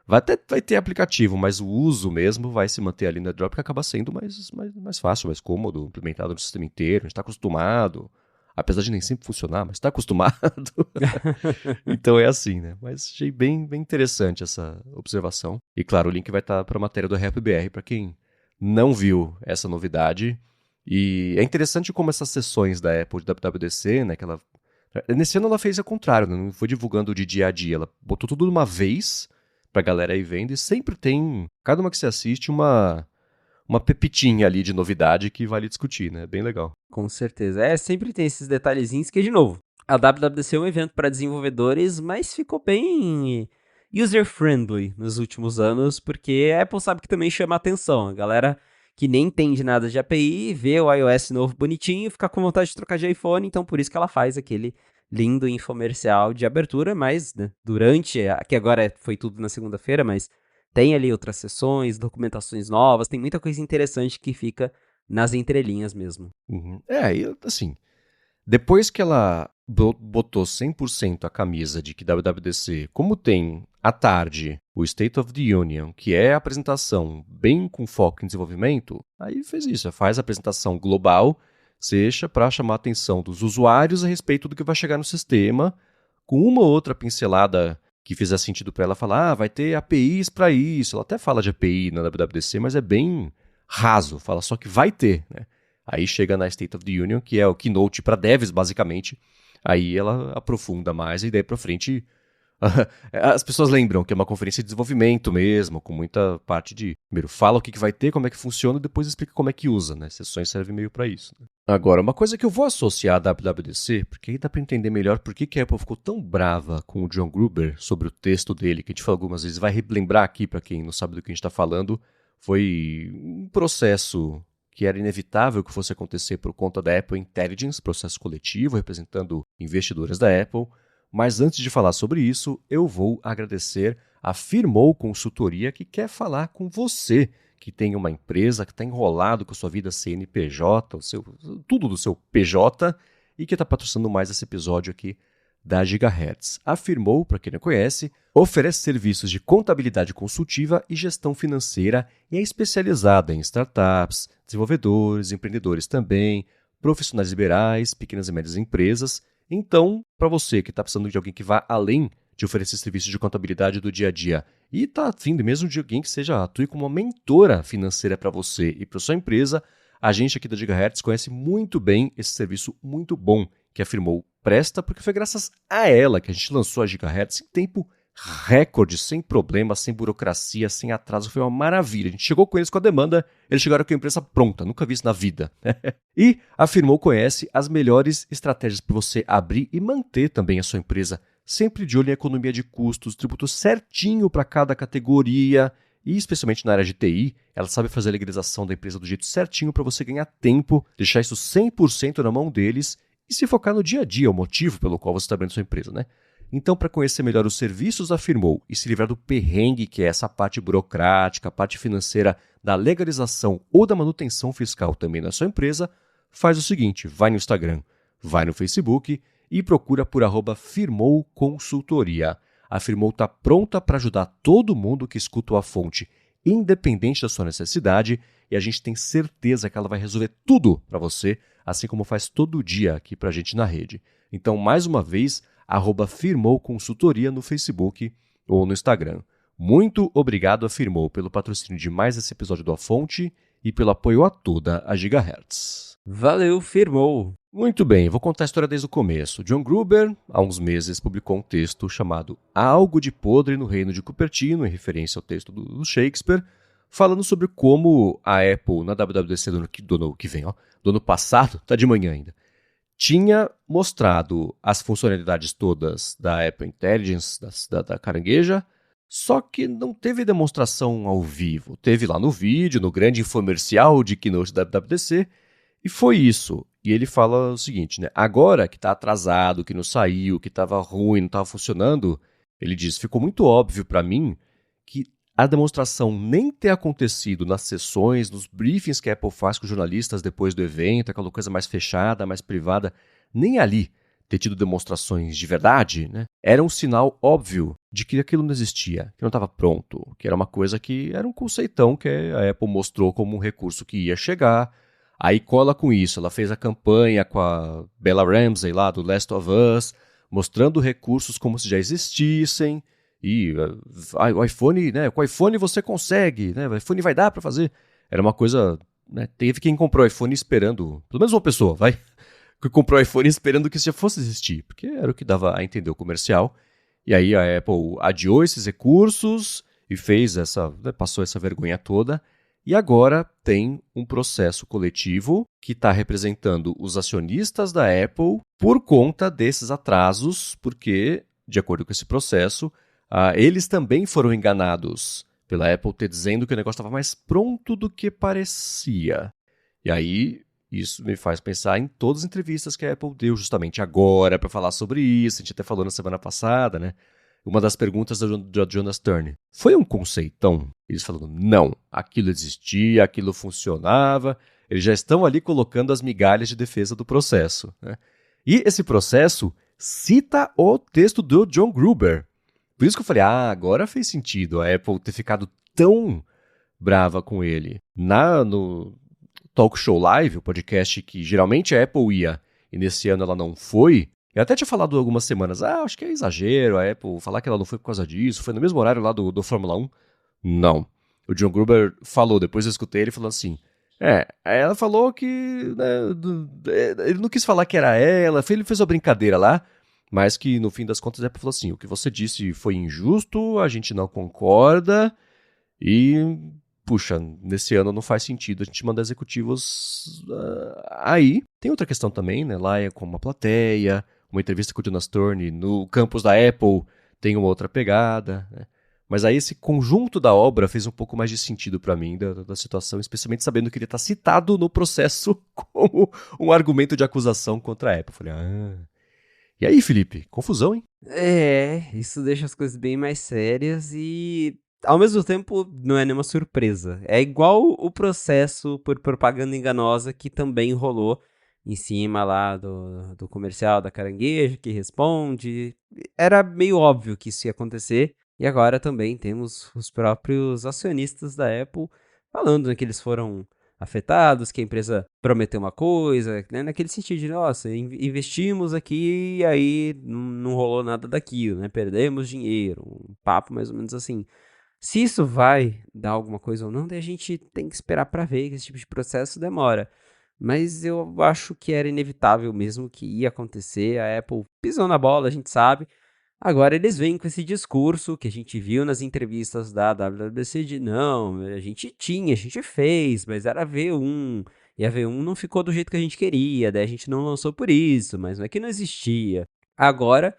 vai ter aplicativo, mas o uso mesmo vai se manter ali no AirDrop, que acaba sendo mais fácil, mais cômodo, implementado no sistema inteiro, a gente está acostumado. Apesar de nem sempre funcionar, mas está acostumado. Então é assim, né? Mas achei bem interessante essa observação. E claro, o link vai estar para a matéria do RapBR para quem não viu essa novidade E é interessante como essas sessões da Apple de WWDC, né, nesse ano ela fez ao contrário, né, não foi divulgando de dia a dia, ela botou tudo de uma vez pra galera ir vendo e sempre tem, cada uma que você assiste, uma pepitinha ali de novidade que vale discutir, né, bem legal. Com certeza. Sempre tem esses detalhezinhos que, de novo, a WWDC é um evento para desenvolvedores, mas ficou bem user-friendly nos últimos anos, porque a Apple sabe que também chama atenção. A galera que nem entende nada de API, vê o iOS novo bonitinho, fica com vontade de trocar de iPhone, então por isso que ela faz aquele lindo infomercial de abertura, mas né, que agora foi tudo na segunda-feira, mas tem ali outras sessões, documentações novas, tem muita coisa interessante que fica nas entrelinhas mesmo. Uhum. E assim, depois que ela botou 100% a camisa de que WWDC, como tem à tarde o State of the Union, que é a apresentação bem com foco em desenvolvimento, aí fez isso, faz a apresentação global, seja para chamar a atenção dos usuários a respeito do que vai chegar no sistema, com uma ou outra pincelada que fizer sentido para ela falar, vai ter APIs para isso. Ela até fala de API na WWDC, mas é bem raso, fala só que vai ter, né? Aí chega na State of the Union, que é o keynote para devs, basicamente. Aí ela aprofunda mais e daí para frente as pessoas lembram que é uma conferência de desenvolvimento mesmo, com muita parte de, primeiro, fala o que vai ter, como é que funciona, e depois explica como é que usa, né? Sessões servem meio para isso. Né? Agora, uma coisa que eu vou associar à WWDC, porque aí dá para entender melhor por que a Apple ficou tão brava com o John Gruber sobre o texto dele, que a gente falou algumas vezes, vai lembrar aqui para quem não sabe do que a gente está falando, foi um processo que era inevitável que fosse acontecer por conta da Apple Intelligence, processo coletivo representando investidores da Apple. Mas antes de falar sobre isso, eu vou agradecer a Firmou Consultoria, que quer falar com você, que tem uma empresa, que está enrolado com a sua vida CNPJ, tudo do seu PJ, e que está patrocinando mais esse episódio aqui da Gigahertz. A Firmou, para quem não conhece, oferece serviços de contabilidade consultiva e gestão financeira e é especializada em startups, desenvolvedores, empreendedores também, profissionais liberais, pequenas e médias empresas. Então, para você que está precisando de alguém que vá além de oferecer serviços de contabilidade do dia a dia e está afim mesmo de alguém que atue como uma mentora financeira para você e para sua empresa, a gente aqui da Gigahertz conhece muito bem esse serviço muito bom que a Firmou presta, porque foi graças a ela que a gente lançou a Gigahertz em tempo recorde, sem problema, sem burocracia, sem atraso. Foi uma maravilha. A gente chegou com eles com a demanda, eles chegaram com a empresa pronta. Nunca vi isso na vida. E a Firmou conhece as melhores estratégias para você abrir e manter também a sua empresa, sempre de olho em economia de custos, tributo certinho para cada categoria e especialmente na área de TI, ela sabe fazer a legalização da empresa do jeito certinho para você ganhar tempo, deixar isso 100% na mão deles e se focar no dia a dia, o motivo pelo qual você está abrindo sua empresa, né? Então, para conhecer melhor os serviços da Firmou e se livrar do perrengue que é essa parte burocrática, a parte financeira da legalização ou da manutenção fiscal também na sua empresa, faz o seguinte, vai no Instagram, vai no Facebook e procura por @Firmou Consultoria. A Firmou está pronta para ajudar todo mundo que escuta a fonte, independente da sua necessidade, e a gente tem certeza que ela vai resolver tudo para você, assim como faz todo dia aqui para a gente na rede. Então, mais uma vez, @Firmou Consultoria no Facebook ou no Instagram. Muito obrigado a Firmou pelo patrocínio de mais esse episódio do A Fonte e pelo apoio a toda a Gigahertz. Valeu, Firmou! Muito bem, vou contar a história desde o começo. John Gruber, há uns meses, publicou um texto chamado Algo de Podre no Reino de Cupertino, em referência ao texto do Shakespeare, falando sobre como a Apple, na WWDC do ano passado, tá de manhã ainda, tinha mostrado as funcionalidades todas da Apple Intelligence, da carangueja, só que não teve demonstração ao vivo. Teve lá no vídeo, no grande infomercial de keynote da WWDC, e foi isso. E ele fala o seguinte, né? Agora que está atrasado, que não saiu, que estava ruim, não estava funcionando, ele diz, ficou muito óbvio para mim que a demonstração nem ter acontecido nas sessões, nos briefings que a Apple faz com os jornalistas depois do evento, aquela coisa mais fechada, mais privada, nem ali ter tido demonstrações de verdade, né? Era um sinal óbvio de que aquilo não existia, que não estava pronto, que era uma coisa que era um conceitão que a Apple mostrou como um recurso que ia chegar. Aí cola com isso, ela fez a campanha com a Bella Ramsey lá do Last of Us, mostrando recursos como se já existissem, e o iPhone, né, com o iPhone você consegue, né, o iPhone vai dar para fazer. Era uma coisa né, teve quem comprou o iPhone esperando, pelo menos uma pessoa, vai, que comprou o iPhone esperando que isso já fosse existir, porque era o que dava a entender o comercial. E aí a Apple adiou esses recursos e fez passou essa vergonha toda. E agora tem um processo coletivo que está representando os acionistas da Apple por conta desses atrasos, porque, de acordo com esse processo, eles também foram enganados pela Apple ter dizendo que o negócio estava mais pronto do que parecia. E aí, isso me faz pensar em todas as entrevistas que a Apple deu justamente agora para falar sobre isso. A gente até falou na semana passada, né? Uma das perguntas da Jonas Stern. Foi um conceitão? Eles falando, não, aquilo existia, aquilo funcionava. Eles já estão ali colocando as migalhas de defesa do processo, né? E esse processo cita o texto do John Gruber. Por isso que eu falei, agora fez sentido a Apple ter ficado tão brava com ele. No Talk Show Live, o podcast que geralmente a Apple ia, e nesse ano ela não foi, eu até tinha falado algumas semanas, acho que é exagero a Apple falar que ela não foi por causa disso, foi no mesmo horário lá do Fórmula 1. Não. O John Gruber falou, depois eu escutei ele falando assim, ela falou que, né, ele não quis falar que era ela, ele fez uma brincadeira lá, mas que no fim das contas a Apple falou assim, o que você disse foi injusto, a gente não concorda e, puxa, nesse ano não faz sentido a gente mandar executivos aí. Tem outra questão também, né, lá é com uma plateia, uma entrevista com o Jonas Stern no campus da Apple tem uma outra pegada, né? Mas aí esse conjunto da obra fez um pouco mais de sentido para mim da situação, especialmente sabendo que ele está citado no processo como um argumento de acusação contra a Apple. Falei, E aí, Felipe? Confusão, hein? Isso deixa as coisas bem mais sérias e, ao mesmo tempo, não é nenhuma surpresa. É igual o processo por propaganda enganosa que também rolou em cima lá do comercial da Caranguejo, que responde. Era meio óbvio que isso ia acontecer. E agora também temos os próprios acionistas da Apple falando, né, que eles foram afetados, que a empresa prometeu uma coisa, né, naquele sentido de, nossa, investimos aqui e aí não rolou nada daquilo, né, perdemos dinheiro, um papo mais ou menos assim. Se isso vai dar alguma coisa ou não, daí a gente tem que esperar para ver, que esse tipo de processo demora. Mas eu acho que era inevitável mesmo que ia acontecer, a Apple pisou na bola, a gente sabe. Agora eles vêm com esse discurso que a gente viu nas entrevistas da WWDC de não, a gente fez, mas era V1, e a V1 não ficou do jeito que a gente queria, daí a gente não lançou por isso, mas não é que não existia. Agora,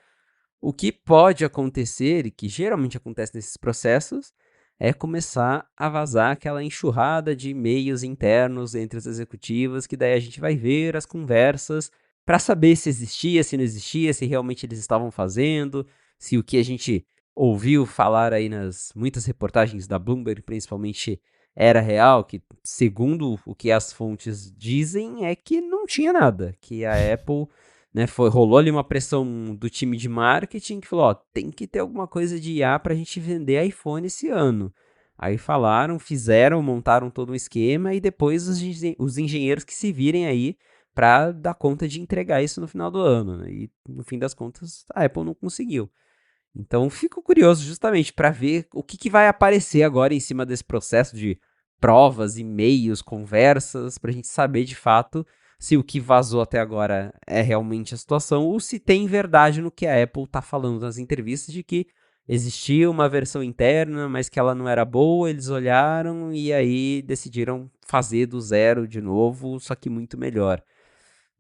o que pode acontecer, e que geralmente acontece nesses processos, é começar a vazar aquela enxurrada de e-mails internos entre os executivos, que daí a gente vai ver as conversas para saber se existia, se não existia, se realmente eles estavam fazendo, se o que a gente ouviu falar aí nas muitas reportagens da Bloomberg, principalmente, era real, que segundo o que as fontes dizem é que não tinha nada, que a Apple, né, rolou ali uma pressão do time de marketing que falou, tem que ter alguma coisa de IA para a gente vender iPhone esse ano. Aí falaram, fizeram, montaram todo um esquema e depois os engenheiros que se virem aí para dar conta de entregar isso no final do ano, né? E no fim das contas a Apple não conseguiu. Então fico curioso justamente para ver o que vai aparecer agora em cima desse processo de provas, e-mails, conversas, para a gente saber de fato se o que vazou até agora é realmente a situação ou se tem verdade no que a Apple está falando nas entrevistas de que existia uma versão interna, mas que ela não era boa, eles olharam e aí decidiram fazer do zero de novo, só que muito melhor.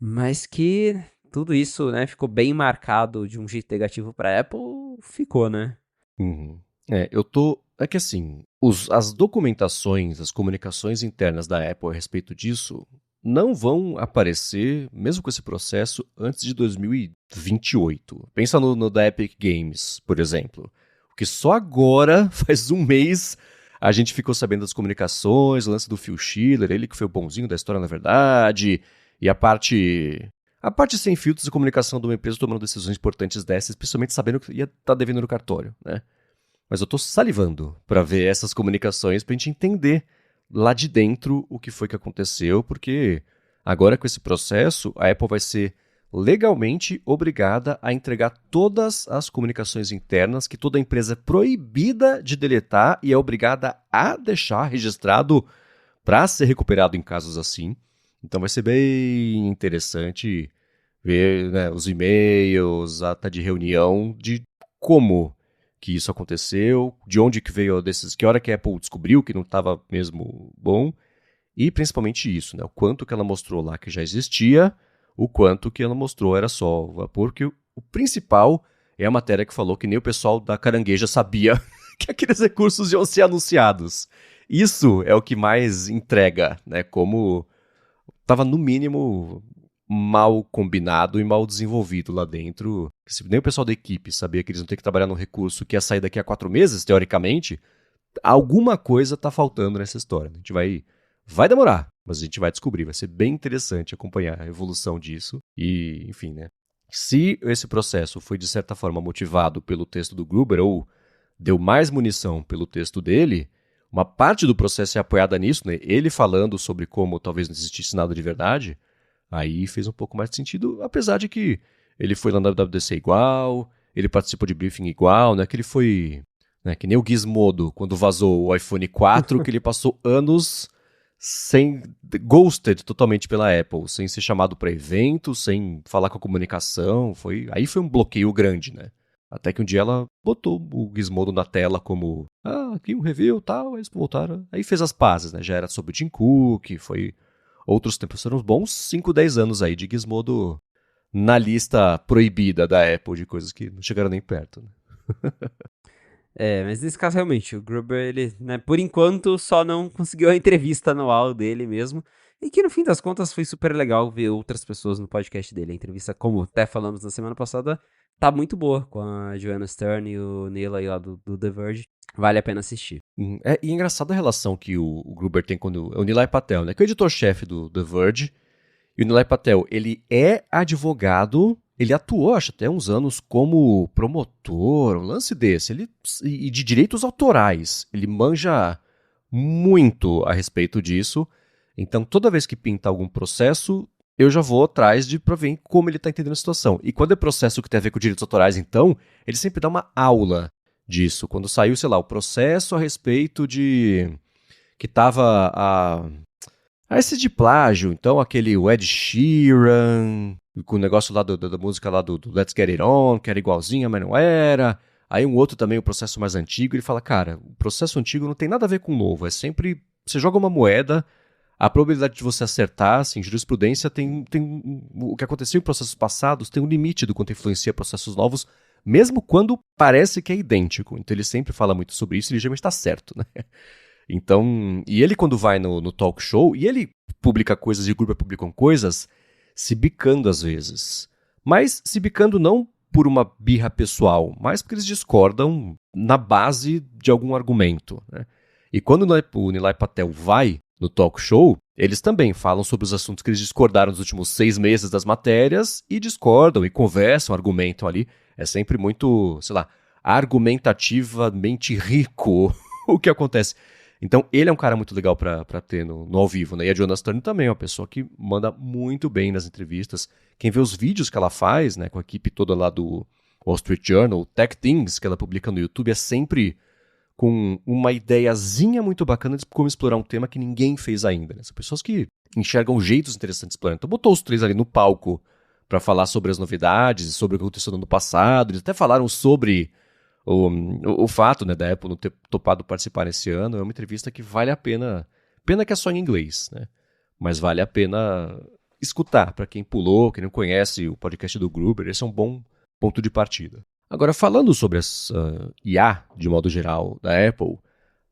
Mas que tudo isso, né, ficou bem marcado de um jeito negativo para Apple, ficou, né? Uhum. É que assim, as documentações, as comunicações internas da Apple a respeito disso não vão aparecer, mesmo com esse processo, antes de 2028. Pensa no da Epic Games, por exemplo. Porque só agora, faz um mês, a gente ficou sabendo das comunicações, o lance do Phil Schiller, ele que foi o bonzinho da história, na verdade, e a parte sem filtros de comunicação de uma empresa tomando decisões importantes dessas, especialmente sabendo que ia estar devendo no cartório, né? Mas eu tô salivando para ver essas comunicações pra gente entender lá de dentro o que foi que aconteceu, porque agora com esse processo, a Apple vai ser legalmente obrigada a entregar todas as comunicações internas que toda empresa é proibida de deletar e é obrigada a deixar registrado para ser recuperado em casos assim. Então vai ser bem interessante ver, né, os e-mails, a ata de reunião, de como que isso aconteceu, de onde que veio desses, que hora que a Apple descobriu que não estava mesmo bom, e principalmente isso, né, o quanto que ela mostrou lá que já existia, o quanto que ela mostrou era só vapor, que o principal é a matéria que falou que nem o pessoal da Carangueja sabia que aqueles recursos iam ser anunciados. Isso é o que mais entrega, né, como estava no mínimo mal combinado e mal desenvolvido lá dentro. Se nem o pessoal da equipe sabia que eles iam ter que trabalhar num recurso que ia sair daqui a 4 meses, teoricamente, alguma coisa tá faltando nessa história. A gente vai demorar, mas a gente vai descobrir. Vai ser bem interessante acompanhar a evolução disso. E, enfim, né? Se esse processo foi, de certa forma, motivado pelo texto do Gruber ou deu mais munição pelo texto dele, uma parte do processo é apoiada nisso, né? Ele falando sobre como talvez não existisse nada de verdade, aí fez um pouco mais de sentido, apesar de que ele foi lá na WWDC igual, ele participou de briefing igual, né? Que ele foi, né, que nem o Gizmodo, quando vazou o iPhone 4, que ele passou anos sem ghosted totalmente pela Apple, sem ser chamado para evento, sem falar com a comunicação, aí foi um bloqueio grande, né? Até que um dia ela botou o Gizmodo na tela como, aqui um review e tal, aí eles voltaram, aí fez as pazes, né? Já era sobre o Tim Cook, foi outros tempos, foram uns bons 5, 10 anos aí de Gizmodo na lista proibida da Apple de coisas que não chegaram nem perto, né? Mas nesse caso, realmente, o Gruber, ele, né, por enquanto, só não conseguiu a entrevista anual dele mesmo. E que, no fim das contas, foi super legal ver outras pessoas no podcast dele. A entrevista, como até falamos na semana passada, tá muito boa, com a Joanna Stern e o Neil aí lá do The Verge. Vale a pena assistir. E é engraçada a relação que o Gruber tem quando... É o Nilay Patel, né? Que é o editor-chefe do The Verge. E o Nilay Patel, ele é advogado... Ele atuou, acho, até uns anos como promotor, um lance desse. E de direitos autorais. Ele manja muito a respeito disso. Então, toda vez que pinta algum processo, eu já vou atrás pra ver como ele está entendendo a situação. E quando é processo que tem a ver com direitos autorais, então, ele sempre dá uma aula disso. Quando saiu, sei lá, o processo a respeito de... que tava esse de plágio, então aquele Ed Sheeran, com o negócio lá da música lá do Let's Get It On, que era igualzinha, mas não era. Aí um outro também, o processo mais antigo, ele fala, cara, o processo antigo não tem nada a ver com o novo, é sempre, você joga uma moeda, a probabilidade de você acertar, assim, jurisprudência tem o que aconteceu em processos passados tem um limite do quanto influencia processos novos, mesmo quando parece que é idêntico. Então ele sempre fala muito sobre isso e ele geralmente está certo, né? Então, e ele quando vai no talk show, e ele publica coisas e o Gruber publicam coisas, se bicando às vezes. Mas se bicando não por uma birra pessoal, mas porque eles discordam na base de algum argumento, né? E quando o Nilay Patel vai no talk show, eles também falam sobre os assuntos que eles discordaram nos últimos 6 meses das matérias e discordam e conversam, argumentam ali. É sempre muito, sei lá, argumentativamente rico o que acontece. Então, ele é um cara muito legal pra ter no ao vivo, né? E a Joanna Stern também é uma pessoa que manda muito bem nas entrevistas. Quem vê os vídeos que ela faz, né, com a equipe toda lá do Wall Street Journal, Tech Things, que ela publica no YouTube, é sempre com uma ideiazinha muito bacana de como explorar um tema que ninguém fez ainda, né? São pessoas que enxergam jeitos interessantes de explorar. Então, botou os 3 ali no palco pra falar sobre as novidades, sobre o que aconteceu no ano passado. Eles até falaram sobre... O fato, né, da Apple não ter topado participar nesse ano é uma entrevista que vale a pena. Pena que é só em inglês, né? Mas vale a pena escutar. Para quem pulou, quem não conhece o podcast do Gruber, esse é um bom ponto de partida. Agora, falando sobre as IA, de modo geral, da Apple,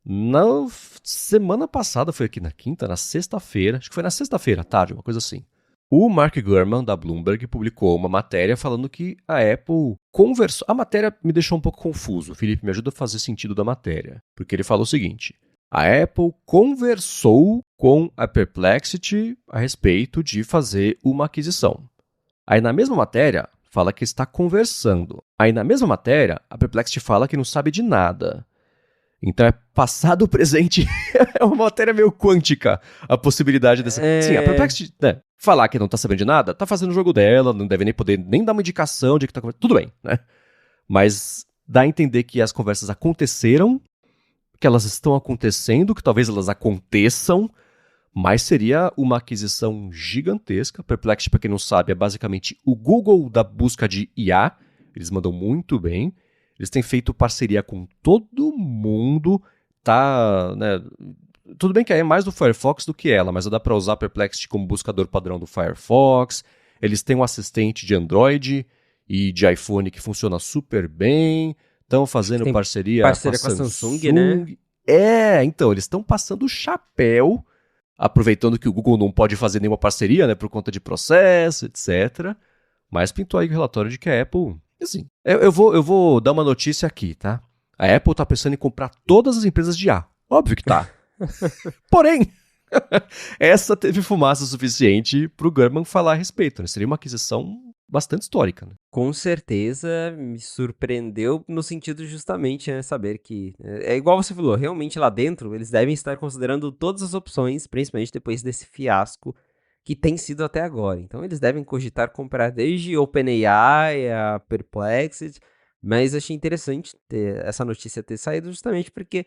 na semana passada, foi aqui na quinta, na sexta-feira, acho que foi na sexta-feira, à tarde, uma coisa assim. O Mark Gurman, da Bloomberg, publicou uma matéria falando que a Apple conversou... A matéria me deixou um pouco confuso. Felipe, me ajuda a fazer sentido da matéria. Porque ele falou o seguinte: a Apple conversou com a Perplexity a respeito de fazer uma aquisição. Aí na mesma matéria, fala que está conversando. Aí na mesma matéria, a Perplexity fala que não sabe de nada. Então é passado, presente, é uma matéria meio quântica, a possibilidade dessa... Sim, a Perplexity, né, falar que não tá sabendo de nada, tá fazendo o jogo dela, não deve nem poder nem dar uma indicação de que tá conversando, tudo bem, né? Mas dá a entender que as conversas aconteceram, que elas estão acontecendo, que talvez elas aconteçam, Mas seria uma aquisição gigantesca. Perplexity, para quem não sabe, é basicamente o Google da busca de IA. Eles mandam muito bem. Eles têm feito parceria com todo mundo. Tá, né? Tudo bem que é mais do Firefox do que ela, mas dá para usar a Perplexity como buscador padrão do Firefox. Eles têm um assistente de Android e de iPhone que funciona super bem. Estão fazendo Tem parceria com a parceria com a Samsung, né? Então, eles estão passando o chapéu, aproveitando que o Google não pode fazer nenhuma parceria, né, por conta de processo, etc. Mas pintou aí o relatório de que a Apple... Assim, eu vou dar uma notícia aqui, tá? A Apple tá pensando em comprar todas as empresas de IA. Óbvio que tá. Porém, essa teve fumaça suficiente pro Gurman falar a respeito, né? Seria uma aquisição bastante histórica, né? Com certeza me surpreendeu no sentido justamente, né, saber que... É igual você falou, realmente lá dentro eles devem estar considerando todas as opções, principalmente depois desse fiasco que tem sido até agora. Então eles devem cogitar comprar desde OpenAI a Perplexity, mas achei interessante essa notícia ter saído justamente porque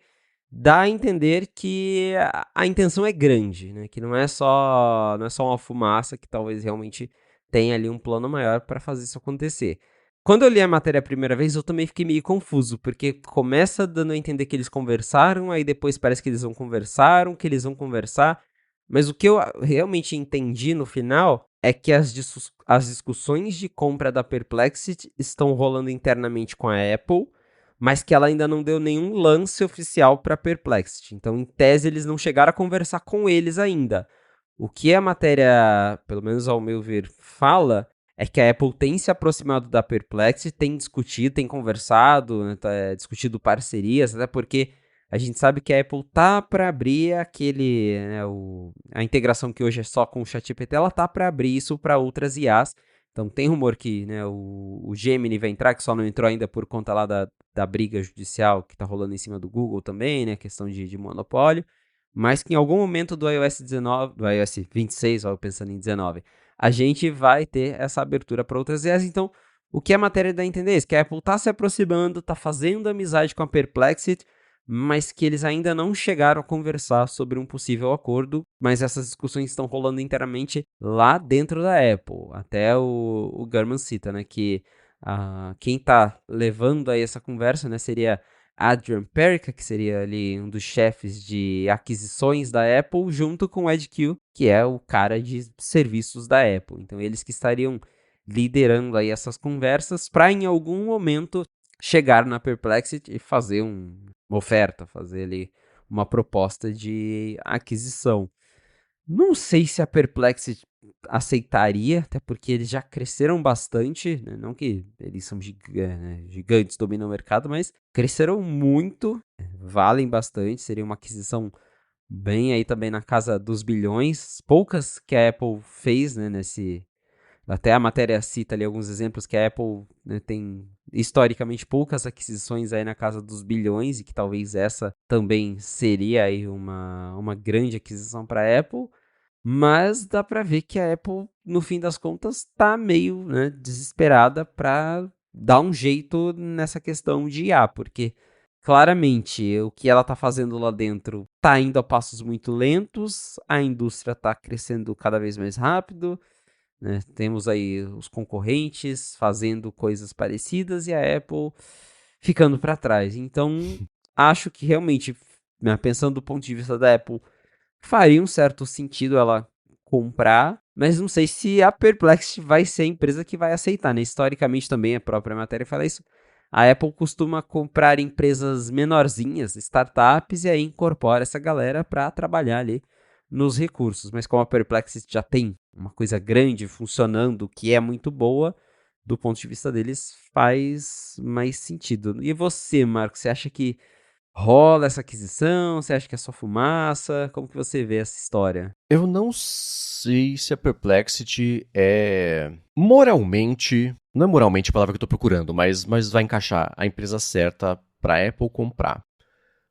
dá a entender que a intenção é grande, né? Que não é só uma fumaça, que talvez realmente tenha ali um plano maior para fazer isso acontecer. Quando eu li a matéria a primeira vez, eu também fiquei meio confuso, porque começa dando a entender que eles conversaram, aí depois parece que eles não conversaram, que eles vão conversar, mas o que eu realmente entendi no final é que as discussões de compra da Perplexity estão rolando internamente com a Apple, mas que ela ainda não deu nenhum lance oficial para Perplexity. Então, em tese, eles não chegaram a conversar com eles ainda. O que a matéria, pelo menos ao meu ver, fala é que a Apple tem se aproximado da Perplexity, tem discutido, tem conversado, né, discutido parcerias, até porque a gente sabe que a Apple tá para abrir aquele, né, a integração que hoje é só com o ChatGPT, ela tá para abrir isso para outras IAs. Então tem rumor que, né, o Gemini vai entrar, que só não entrou ainda por conta lá da briga judicial que tá rolando em cima do Google também, né, questão de monopólio, mas que em algum momento do iOS 19, do iOS 26, ó, pensando em 19, a gente vai ter essa abertura para outras IAs. Então, o que a matéria dá a entender é isso, que a Apple tá se aproximando, tá fazendo amizade com a Perplexity, mas que eles ainda não chegaram a conversar sobre um possível acordo, mas essas discussões estão rolando inteiramente lá dentro da Apple. Até o Gurman cita, né, que quem está levando aí essa conversa, né, seria Adrian Perica, que seria ali um dos chefes de aquisições da Apple, junto com o Ed Q, que é o cara de serviços da Apple. Então eles que estariam liderando aí essas conversas para em algum momento chegar na Perplexity e fazer uma oferta, fazer ali uma proposta de aquisição. Não sei se a Perplexity aceitaria, até porque eles já cresceram bastante, né? Não que eles são gigantes, dominam o mercado, mas cresceram muito, valem bastante, seria uma aquisição bem aí também na casa dos bilhões, poucas que a Apple fez, né, até a matéria cita ali alguns exemplos que a Apple, né, tem historicamente poucas aquisições aí na casa dos bilhões e que talvez essa também seria aí uma grande aquisição para a Apple, mas dá para ver que a Apple, no fim das contas, tá meio, né, desesperada para dar um jeito nessa questão de IA, porque claramente o que ela tá fazendo lá dentro tá indo a passos muito lentos, a indústria tá crescendo cada vez mais rápido, né? Temos aí os concorrentes fazendo coisas parecidas e a Apple ficando para trás. Então, acho que realmente, né, pensando do ponto de vista da Apple, faria um certo sentido ela comprar, mas não sei se a Perplexity vai ser a empresa que vai aceitar, né? Historicamente também, a própria matéria fala isso. A Apple costuma comprar empresas menorzinhas, startups, e aí incorpora essa galera para trabalhar ali nos recursos. Mas como a Perplexity já tem uma coisa grande funcionando, que é muito boa, do ponto de vista deles, faz mais sentido. E você, Marcos, você acha que rola essa aquisição? Você acha que é só fumaça? Como que você vê essa história? Eu não sei se a Perplexity é moralmente, não é moralmente a palavra que eu tô procurando, mas vai encaixar a empresa certa para Apple comprar.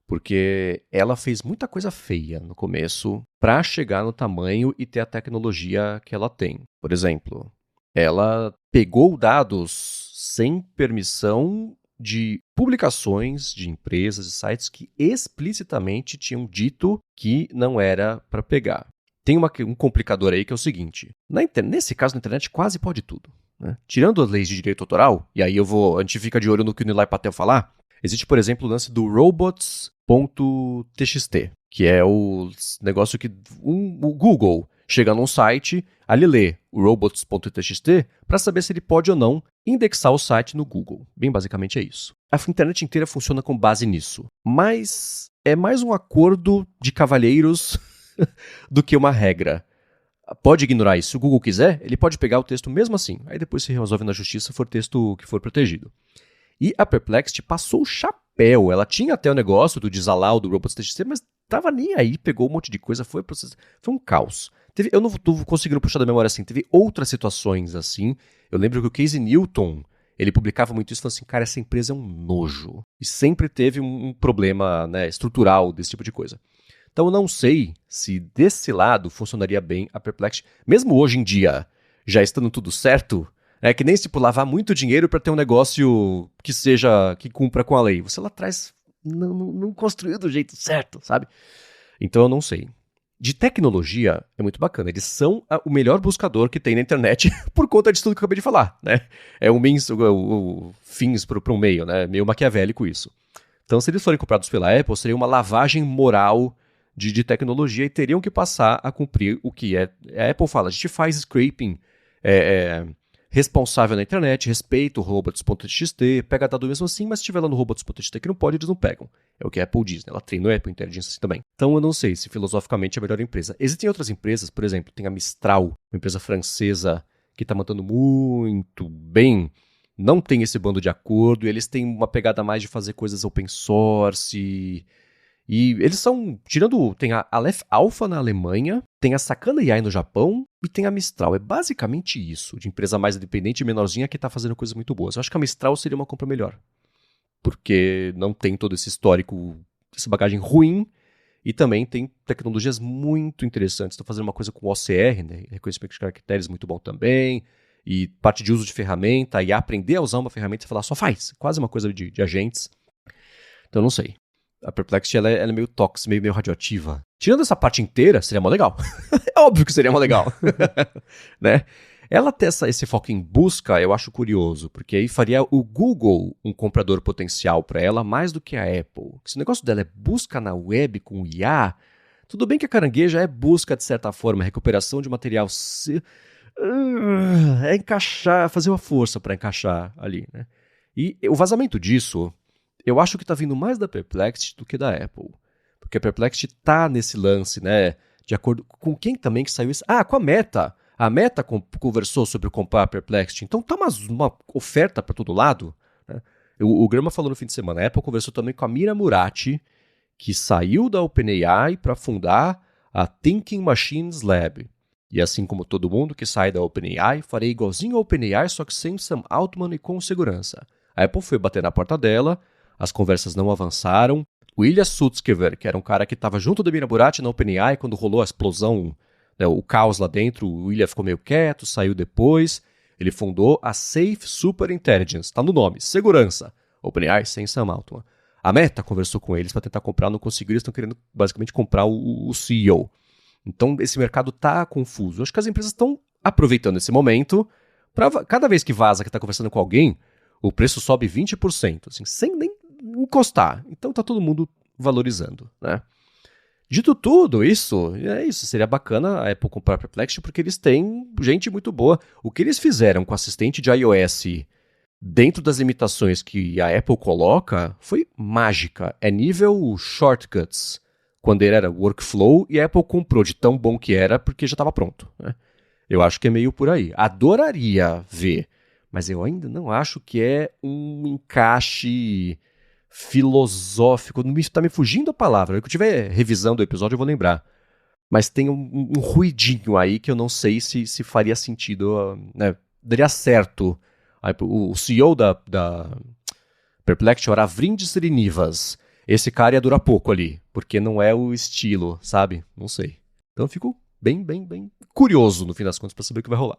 Porque ela fez muita coisa feia no começo para chegar no tamanho e ter a tecnologia que ela tem. Por exemplo, ela pegou dados sem permissão de publicações de empresas e sites que explicitamente tinham dito que não era para pegar. tem um complicador aí que é o seguinte. Nesse caso, na internet quase pode tudo. Né? Tirando as leis de direito autoral, e aí a gente fica de olho no que o Nilay Patel falar, existe, por exemplo, o lance do robots.txt, que é o negócio que o Google chega num site, ali lê o robots.txt para saber se ele pode ou não indexar o site no Google. Bem basicamente é isso. A internet inteira funciona com base nisso. Mas é mais um acordo de cavalheiros do que uma regra. Pode ignorar isso. Se o Google quiser, ele pode pegar o texto mesmo assim. Aí depois se resolve na justiça se for texto que for protegido. E a Perplexity passou o chapéu. Ela tinha até o negócio do desallow do robots.txt, mas tava nem aí, pegou um monte de coisa, foi um caos. Eu não estou conseguindo puxar da memória assim, teve outras situações assim. Eu lembro que o Casey Newton, ele publicava muito isso, falando assim, cara, essa empresa é um nojo. E sempre teve um problema, né, estrutural desse tipo de coisa. Então eu não sei se desse lado funcionaria bem a Perplexity. Mesmo hoje em dia, já estando tudo certo, é que nem se lavar muito dinheiro para ter um negócio que cumpra com a lei. Você lá atrás não construiu do jeito certo, sabe? Então eu não sei. De tecnologia, é muito bacana. Eles são o melhor buscador que tem na internet por conta disso tudo que eu acabei de falar, né? É o fins para um meio, né? Meio maquiavélico isso. Então, se eles forem comprados pela Apple, seria uma lavagem moral de tecnologia e teriam que passar a cumprir o que é. A Apple fala, a gente faz scraping responsável na internet, respeita o robots.txt, pega dado mesmo assim, mas se estiver lá no robots.txt que não pode, eles não pegam. É o que a Apple diz, né? Ela treina a Apple Intelligence assim também. Então eu não sei se filosoficamente é a melhor empresa. Existem outras empresas, por exemplo, tem a Mistral, uma empresa francesa que está mandando muito bem, não tem esse bando de acordo, e eles têm uma pegada mais de fazer coisas open source. E eles são, tem a Aleph Alpha na Alemanha, tem a Sakana AI no Japão e tem a Mistral. É basicamente isso, de empresa mais independente e menorzinha que está fazendo coisas muito boas. Eu acho que a Mistral seria uma compra melhor, porque não tem todo esse histórico, essa bagagem ruim, e também tem tecnologias muito interessantes. Estão fazendo uma coisa com OCR, né? Reconhecimento de caracteres muito bom também, e parte de uso de ferramenta, e aprender a usar uma ferramenta e falar só faz, quase uma coisa de agentes. Então não sei. A Perplexity ela é meio tóxica, meio radioativa. Tirando essa parte inteira, seria mó legal. É óbvio que seria mó legal. Né? Ela ter esse foco em busca, eu acho curioso, porque aí faria o Google um comprador potencial para ela mais do que a Apple. Se o negócio dela é busca na web com IA, tudo bem que a carangueja é busca de certa forma, recuperação de material. É encaixar, fazer uma força para encaixar ali. Né? E o vazamento disso, eu acho que está vindo mais da Perplexity do que da Apple. Porque a Perplexity está nesse lance, né? De acordo com quem também que saiu isso? Ah, com a Meta. A Meta conversou sobre comprar a Perplexity. Então tá uma oferta para todo lado. Né? O Grama falou no fim de semana. A Apple conversou também com a Mira Murati, que saiu da OpenAI para fundar a Thinking Machines Lab. E assim como todo mundo que sai da OpenAI, farei igualzinho a OpenAI, só que sem Sam Altman e com segurança. A Apple foi bater na porta dela. As conversas não avançaram. O Ilya Sutskever, que era um cara que estava junto da Mira Murati na OpenAI quando rolou a explosão, né, o caos lá dentro, o Ilya ficou meio quieto, saiu depois. Ele fundou a Safe Super Intelligence, está no nome, segurança. OpenAI sem Sam Altman. A Meta conversou com eles para tentar comprar, não conseguiu, eles estão querendo basicamente comprar o CEO. Então esse mercado está confuso. Eu acho que as empresas estão aproveitando esse momento para, cada vez que vaza que está conversando com alguém, o preço sobe 20%, assim, sem nem encostar. Então tá todo mundo valorizando, né? Dito tudo isso, seria bacana a Apple comprar a Perplexity porque eles têm gente muito boa. O que eles fizeram com o assistente de iOS dentro das limitações que a Apple coloca foi mágica. É nível shortcuts, quando ele era workflow e a Apple comprou de tão bom que era porque já estava pronto, né? Eu acho que é meio por aí. Adoraria ver, mas eu ainda não acho que é um encaixe filosófico. Está me fugindo a palavra. Se eu estiver revisando o episódio, eu vou lembrar. Mas tem um ruidinho aí que eu não sei se faria sentido. Né? Daria certo. O CEO da Perplexity, Aravrind Srinivas. Esse cara ia durar pouco ali, porque não é o estilo, sabe? Não sei. Então eu fico bem curioso, no fim das contas, para saber o que vai rolar.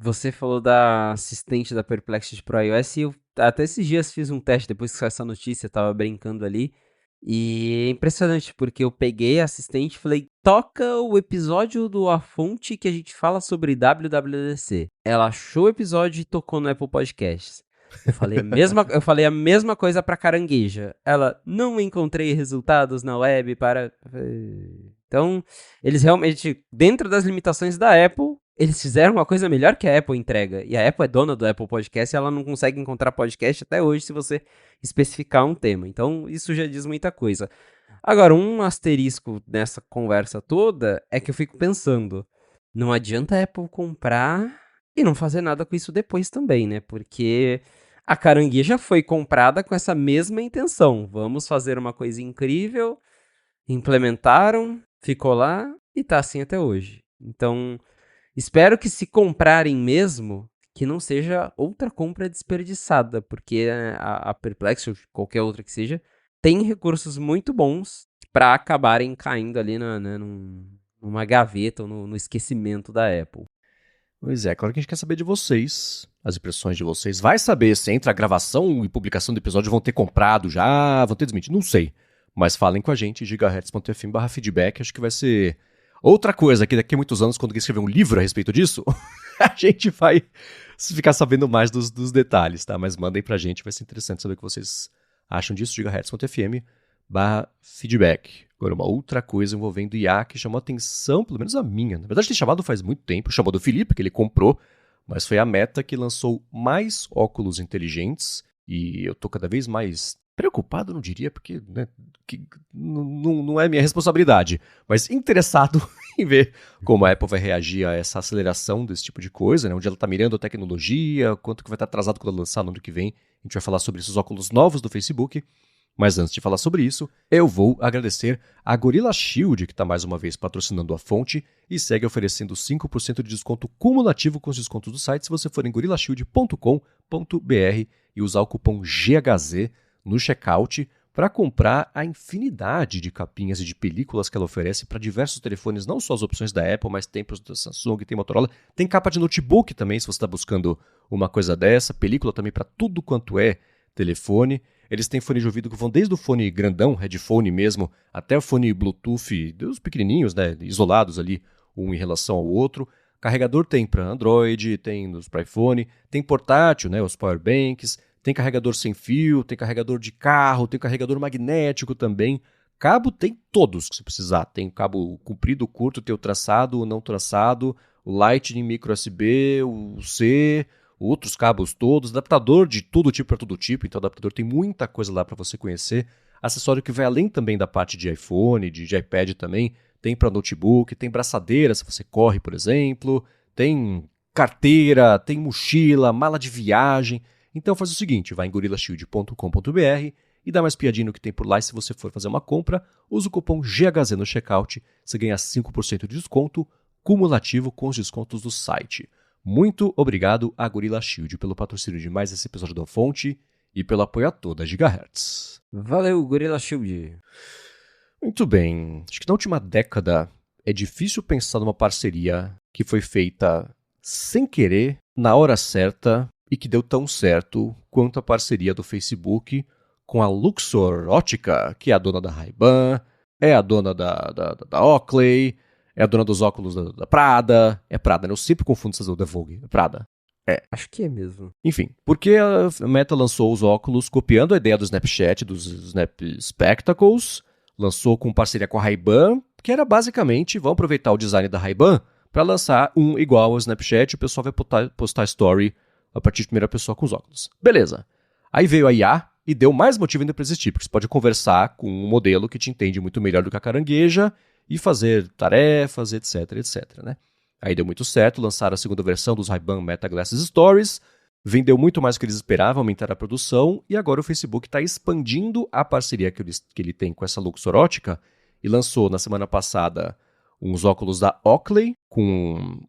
Você falou da assistente da Perplexity pro iOS e eu até esses dias fiz um teste, depois que saiu essa notícia, eu tava brincando ali. E é impressionante, porque eu peguei a assistente e falei, toca o episódio do A Fonte que a gente fala sobre WWDC. Ela achou o episódio e tocou no Apple Podcasts. Eu falei a mesma coisa pra Carangueja. Ela, não encontrei resultados na web para... Então, eles realmente, dentro das limitações da Apple, eles fizeram uma coisa melhor que a Apple entrega. E a Apple é dona do Apple Podcast e ela não consegue encontrar podcast até hoje se você especificar um tema. Então, isso já diz muita coisa. Agora, um asterisco nessa conversa toda é que eu fico pensando, não adianta a Apple comprar e não fazer nada com isso depois também, né? Porque a Carangueja foi comprada com essa mesma intenção. Vamos fazer uma coisa incrível, implementaram, ficou lá e tá assim até hoje. Então, espero que se comprarem mesmo, que não seja outra compra desperdiçada, porque a Perplexity ou qualquer outra que seja, tem recursos muito bons para acabarem caindo ali numa gaveta ou no esquecimento da Apple. Pois é, claro que a gente quer saber de vocês, as impressões de vocês. Vai saber se entre a gravação e publicação do episódio vão ter comprado já, vão ter desmentido, não sei. Mas falem com a gente, gigahertz.fm/feedback, acho que vai ser outra coisa, que daqui a muitos anos, quando alguém escrever um livro a respeito disso, a gente vai ficar sabendo mais dos detalhes, tá? Mas mandem pra gente, vai ser interessante saber o que vocês acham disso, gigahertz.fm/feedback. Agora, uma outra coisa envolvendo IA que chamou a atenção, pelo menos a minha. Na verdade, tem chamado faz muito tempo, chamou do Felipe, que ele comprou, mas foi a Meta que lançou mais óculos inteligentes, e eu tô cada vez mais preocupado, não diria, porque né, não é minha responsabilidade, mas interessado em ver como a Apple vai reagir a essa aceleração desse tipo de coisa, né, onde ela está mirando a tecnologia, quanto que vai estar atrasado quando ela lançar no ano que vem. A gente vai falar sobre esses óculos novos do Facebook. Mas antes de falar sobre isso, eu vou agradecer a Gorilla Shield, que está mais uma vez patrocinando a fonte e segue oferecendo 5% de desconto cumulativo com os descontos do site se você for em gorillashield.com.br e usar o cupom GHZ no checkout para comprar a infinidade de capinhas e de películas que ela oferece para diversos telefones, não só as opções da Apple, mas tem para os da Samsung, tem Motorola, tem capa de notebook também, se você está buscando uma coisa dessa, película também para tudo quanto é telefone. Eles têm fone de ouvido que vão desde o fone grandão, headphone mesmo, até o fone Bluetooth, dos pequenininhos, né, isolados ali, um em relação ao outro. Carregador tem para Android, tem para iPhone, tem portátil, né, os powerbanks, tem carregador sem fio, tem carregador de carro, tem carregador magnético também. Cabo tem todos que você precisar. Tem cabo comprido, curto, tem o traçado, o não traçado, o Lightning, micro USB, o C, outros cabos todos, adaptador de todo tipo para todo tipo, então o adaptador tem muita coisa lá para você conhecer. Acessório que vai além também da parte de iPhone, de iPad também, tem para notebook, tem braçadeira se você corre, por exemplo, tem carteira, tem mochila, mala de viagem. Então faz o seguinte, vai em gorillashield.com.br e dá mais piadinha no que tem por lá, e se você for fazer uma compra, usa o cupom GHZ no checkout, você ganha 5% de desconto cumulativo com os descontos do site. Muito obrigado a Gorilla Shield pelo patrocínio de mais esse episódio da Fonte e pelo apoio a toda a Gigahertz. Valeu, Gorilla Shield. Muito bem. Acho que na última década é difícil pensar numa parceria que foi feita sem querer, na hora certa e que deu tão certo quanto a parceria do Facebook com a Luxor Ótica, que é a dona da Ray-Ban, é a dona da Oakley, é a dona dos óculos da Prada. É Prada, né? Eu sempre confundo essas da Vogue. É Prada. É. Acho que é mesmo. Enfim, porque a Meta lançou os óculos copiando a ideia do Snapchat, dos Snap Spectacles, lançou com parceria com a Ray-Ban, que era basicamente, vamos aproveitar o design da Ray-Ban para lançar um igual ao Snapchat, o pessoal vai postar story a partir de primeira pessoa com os óculos. Beleza. Aí veio a IA e deu mais motivo ainda para existir, porque você pode conversar com um modelo que te entende muito melhor do que a carangueja e fazer tarefas, etc, etc, né? Aí deu muito certo, lançaram a segunda versão dos Ray-Ban Meta Glasses Stories, vendeu muito mais do que eles esperavam, aumentaram a produção, e agora o Facebook está expandindo a parceria que ele tem com essa Luxor Ótica e lançou na semana passada uns óculos da Oakley, com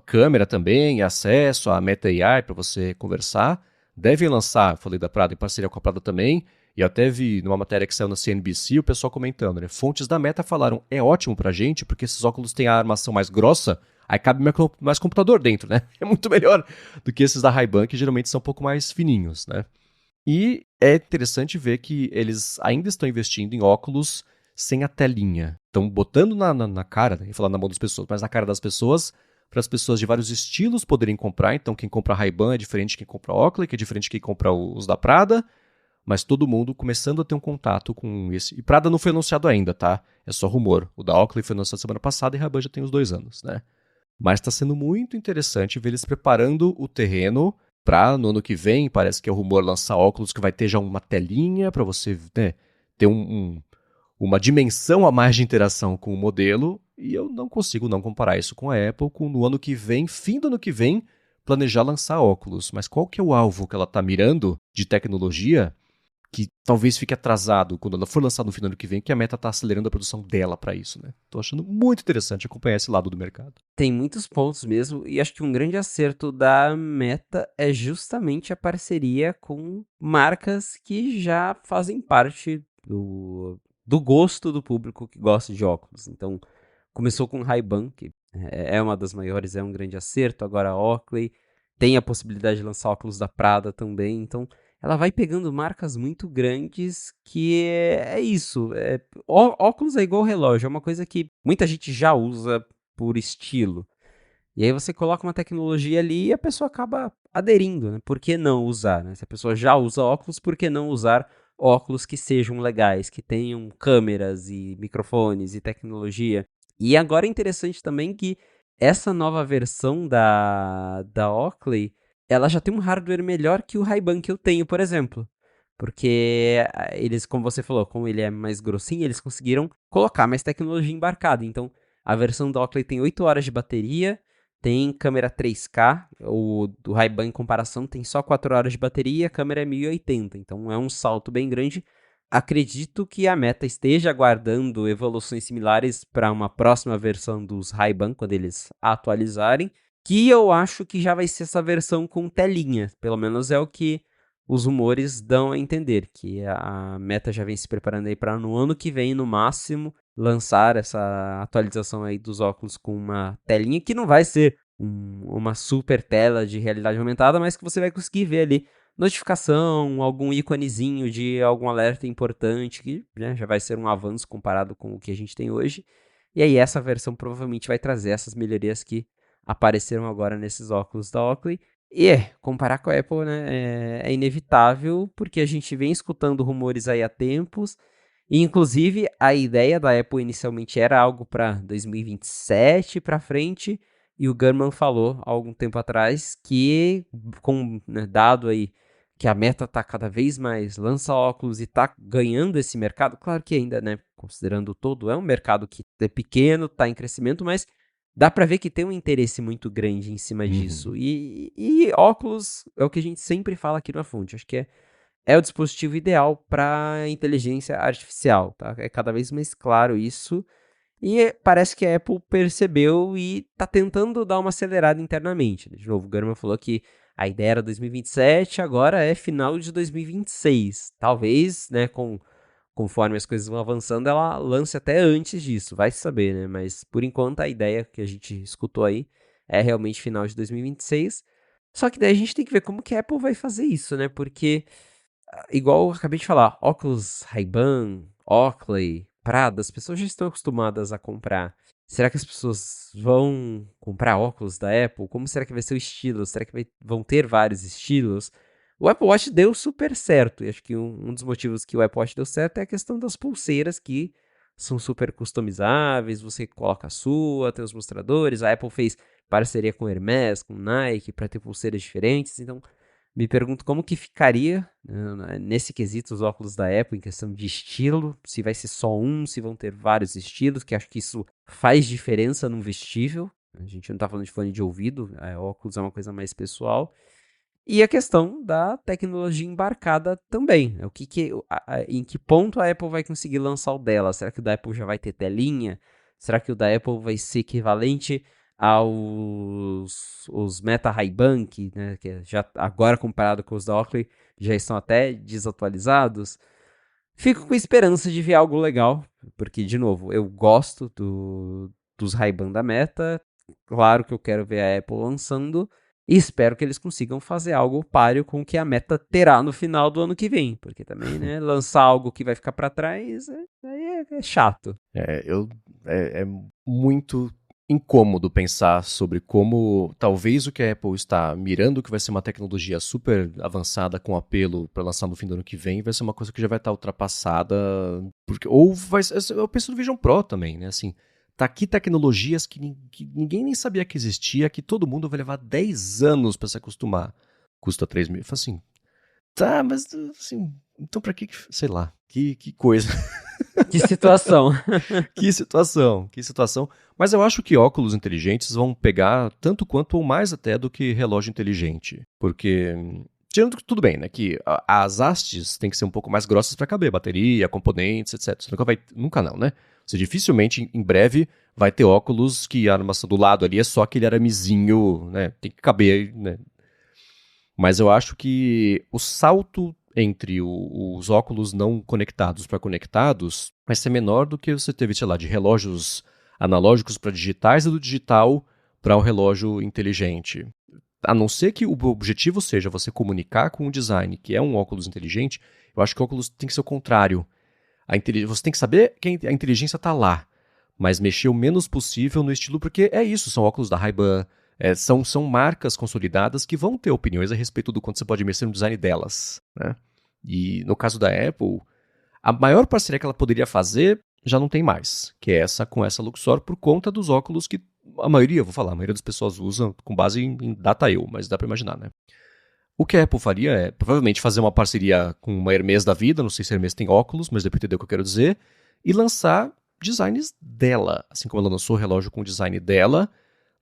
câmera também, acesso à Meta AI para você conversar. Devem lançar, falei da Prada, em parceria com a Prada também, e até vi numa matéria que saiu na CNBC o pessoal comentando, né? Fontes da Meta falaram, é ótimo pra gente, porque esses óculos têm a armação mais grossa, aí cabe mais computador dentro, né? É muito melhor do que esses da Ray-Ban, que geralmente são um pouco mais fininhos, né? E é interessante ver que eles ainda estão investindo em óculos sem a telinha. Estão botando na cara, né, falar na mão das pessoas, mas na cara das pessoas, para as pessoas de vários estilos poderem comprar. Então, quem compra Ray-Ban é diferente de quem compra Oakley, que é diferente de quem compra os da Prada. Mas todo mundo começando a ter um contato com esse. E Prada não foi anunciado ainda, tá? É só rumor. O da Oakley foi anunciado semana passada e Ray-Ban já tem uns 2 anos, né? Mas está sendo muito interessante ver eles preparando o terreno para no ano que vem, parece que é o rumor lançar óculos que vai ter já uma telinha para você, né, ter uma dimensão a mais de interação com o modelo. E eu não consigo não comparar isso com a Apple, com no ano que vem, fim do ano que vem, planejar lançar óculos. Mas qual que é o alvo que ela está mirando de tecnologia que talvez fique atrasado quando ela for lançada no fim do ano que vem, que a Meta está acelerando a produção dela para isso, né? Tô achando muito interessante acompanhar esse lado do mercado. Tem muitos pontos mesmo, e acho que um grande acerto da Meta é justamente a parceria com marcas que já fazem parte do gosto do público que gosta de óculos. Então, começou com Ray-Ban, que é uma das maiores, é um grande acerto. Agora a Oakley tem a possibilidade de lançar óculos da Prada também. Então, ela vai pegando marcas muito grandes que é isso. Óculos é igual relógio, é uma coisa que muita gente já usa por estilo. E aí você coloca uma tecnologia ali e a pessoa acaba aderindo, né? Por que não usar, né? Se a pessoa já usa óculos, por que não usar óculos que sejam legais, que tenham câmeras e microfones e tecnologia? E agora é interessante também que essa nova versão da Oakley, ela já tem um hardware melhor que o Ray-Ban que eu tenho, por exemplo. Porque eles, como você falou, como ele é mais grossinho, eles conseguiram colocar mais tecnologia embarcada. Então, a versão da Oakley tem 8 horas de bateria, tem câmera 3K, o do Ray-Ban em comparação tem só 4 horas de bateria, a câmera é 1080, então é um salto bem grande. Acredito que a Meta esteja aguardando evoluções similares para uma próxima versão dos Ray-Ban, quando eles atualizarem, que eu acho que já vai ser essa versão com telinha, pelo menos é o que os rumores dão a entender, que a Meta já vem se preparando aí para no ano que vem, no máximo, lançar essa atualização aí dos óculos com uma telinha que não vai ser uma super tela de realidade aumentada, mas que você vai conseguir ver ali notificação, algum íconezinho de algum alerta importante, que, né, já vai ser um avanço comparado com o que a gente tem hoje. E aí essa versão provavelmente vai trazer essas melhorias que apareceram agora nesses óculos da Oakley. E comparar com a Apple, né, é inevitável, porque a gente vem escutando rumores aí há tempos. E, inclusive, a ideia da Apple inicialmente era algo para 2027 para frente, e o Gurman falou há algum tempo atrás que, né, dado aí que a Meta está cada vez mais lança óculos e está ganhando esse mercado, claro que ainda, né, considerando o todo, é um mercado que é pequeno, está em crescimento, mas dá para ver que tem um interesse muito grande em cima disso. Uhum. E óculos é o que a gente sempre fala aqui na Fonte, acho que é o dispositivo ideal para inteligência artificial, tá? É cada vez mais claro isso. E parece que a Apple percebeu e está tentando dar uma acelerada internamente. De novo, o Gurman falou que a ideia era 2027, agora é final de 2026. Talvez, né, conforme as coisas vão avançando, ela lance até antes disso, vai se saber, né? Mas por enquanto a ideia que a gente escutou aí é realmente final de 2026. Só que daí a gente tem que ver como que a Apple vai fazer isso, né? Porque igual eu acabei de falar, óculos Ray-Ban, Oakley, Prada, as pessoas já estão acostumadas a comprar. Será que as pessoas vão comprar óculos da Apple? Como será que vai ser o estilo? Será que vão ter vários estilos? O Apple Watch deu super certo. E acho que um dos motivos que o Apple Watch deu certo é a questão das pulseiras que são super customizáveis. Você coloca a sua, tem os mostradores. A Apple fez parceria com Hermès, com Nike, para ter pulseiras diferentes. Então, me pergunto como que ficaria, né, nesse quesito os óculos da Apple em questão de estilo, se vai ser só um, se vão ter vários estilos, que acho que isso faz diferença num vestível. A gente não está falando de fone de ouvido, óculos é uma coisa mais pessoal. E a questão da tecnologia embarcada também. Em que ponto a Apple vai conseguir lançar o dela? Será que o da Apple já vai ter telinha? Será que o da Apple vai ser equivalente aos os Meta Ray-Ban, que já agora comparado com os da Oakley, já estão até desatualizados? Fico com esperança de ver algo legal, porque, de novo, eu gosto dos Ray-Ban da Meta. Claro que eu quero ver a Apple lançando, E espero que eles consigam fazer algo páreo com o que a Meta terá no final do ano que vem. Porque também, né, lançar algo que vai ficar pra trás é chato. É muito incômodo pensar sobre como talvez o que a Apple está mirando, que vai ser uma tecnologia super avançada com apelo para lançar no fim do ano que vem, vai ser uma coisa que já vai estar ultrapassada. Eu penso no Vision Pro também, né? Assim, tá aqui tecnologias que ninguém nem sabia que existia, que todo mundo vai levar 10 anos para se acostumar. Custa 3 mil. Eu falo assim, tá, mas assim, então pra que, sei lá, que coisa. Que situação. Que situação. Mas eu acho que óculos inteligentes vão pegar tanto quanto ou mais até do que relógio inteligente. Porque, tirando que tudo bem, né? Que as hastes têm que ser um pouco mais grossas para caber, bateria, componentes, etc. Você nunca não, né? Você dificilmente, em breve, vai ter óculos que a armação do lado ali é só aquele aramezinho, né? Tem que caber, né? Mas eu acho que o salto entre os óculos não conectados para conectados vai ser menor do que você teve, sei lá, de relógios analógicos para digitais e do digital para um relógio inteligente. A não ser que o objetivo seja você comunicar com o design, que é um óculos inteligente, eu acho que o óculos tem que ser o contrário. Você tem que saber que a inteligência está lá, mas mexer o menos possível no estilo, porque é isso, são óculos da Ray-Ban, são marcas consolidadas que vão ter opiniões a respeito do quanto você pode mexer no design delas, né? E no caso da Apple, a maior parceria que ela poderia fazer já não tem mais, que é essa com essa Luxor por conta dos óculos que a maioria das pessoas usam com base em data-eu, mas dá pra imaginar, né? O que a Apple faria é, provavelmente, fazer uma parceria com uma Hermès da vida, não sei se a Hermès tem óculos, mas deu pra entender o que eu quero dizer, e lançar designs dela, assim como ela lançou o relógio com o design dela,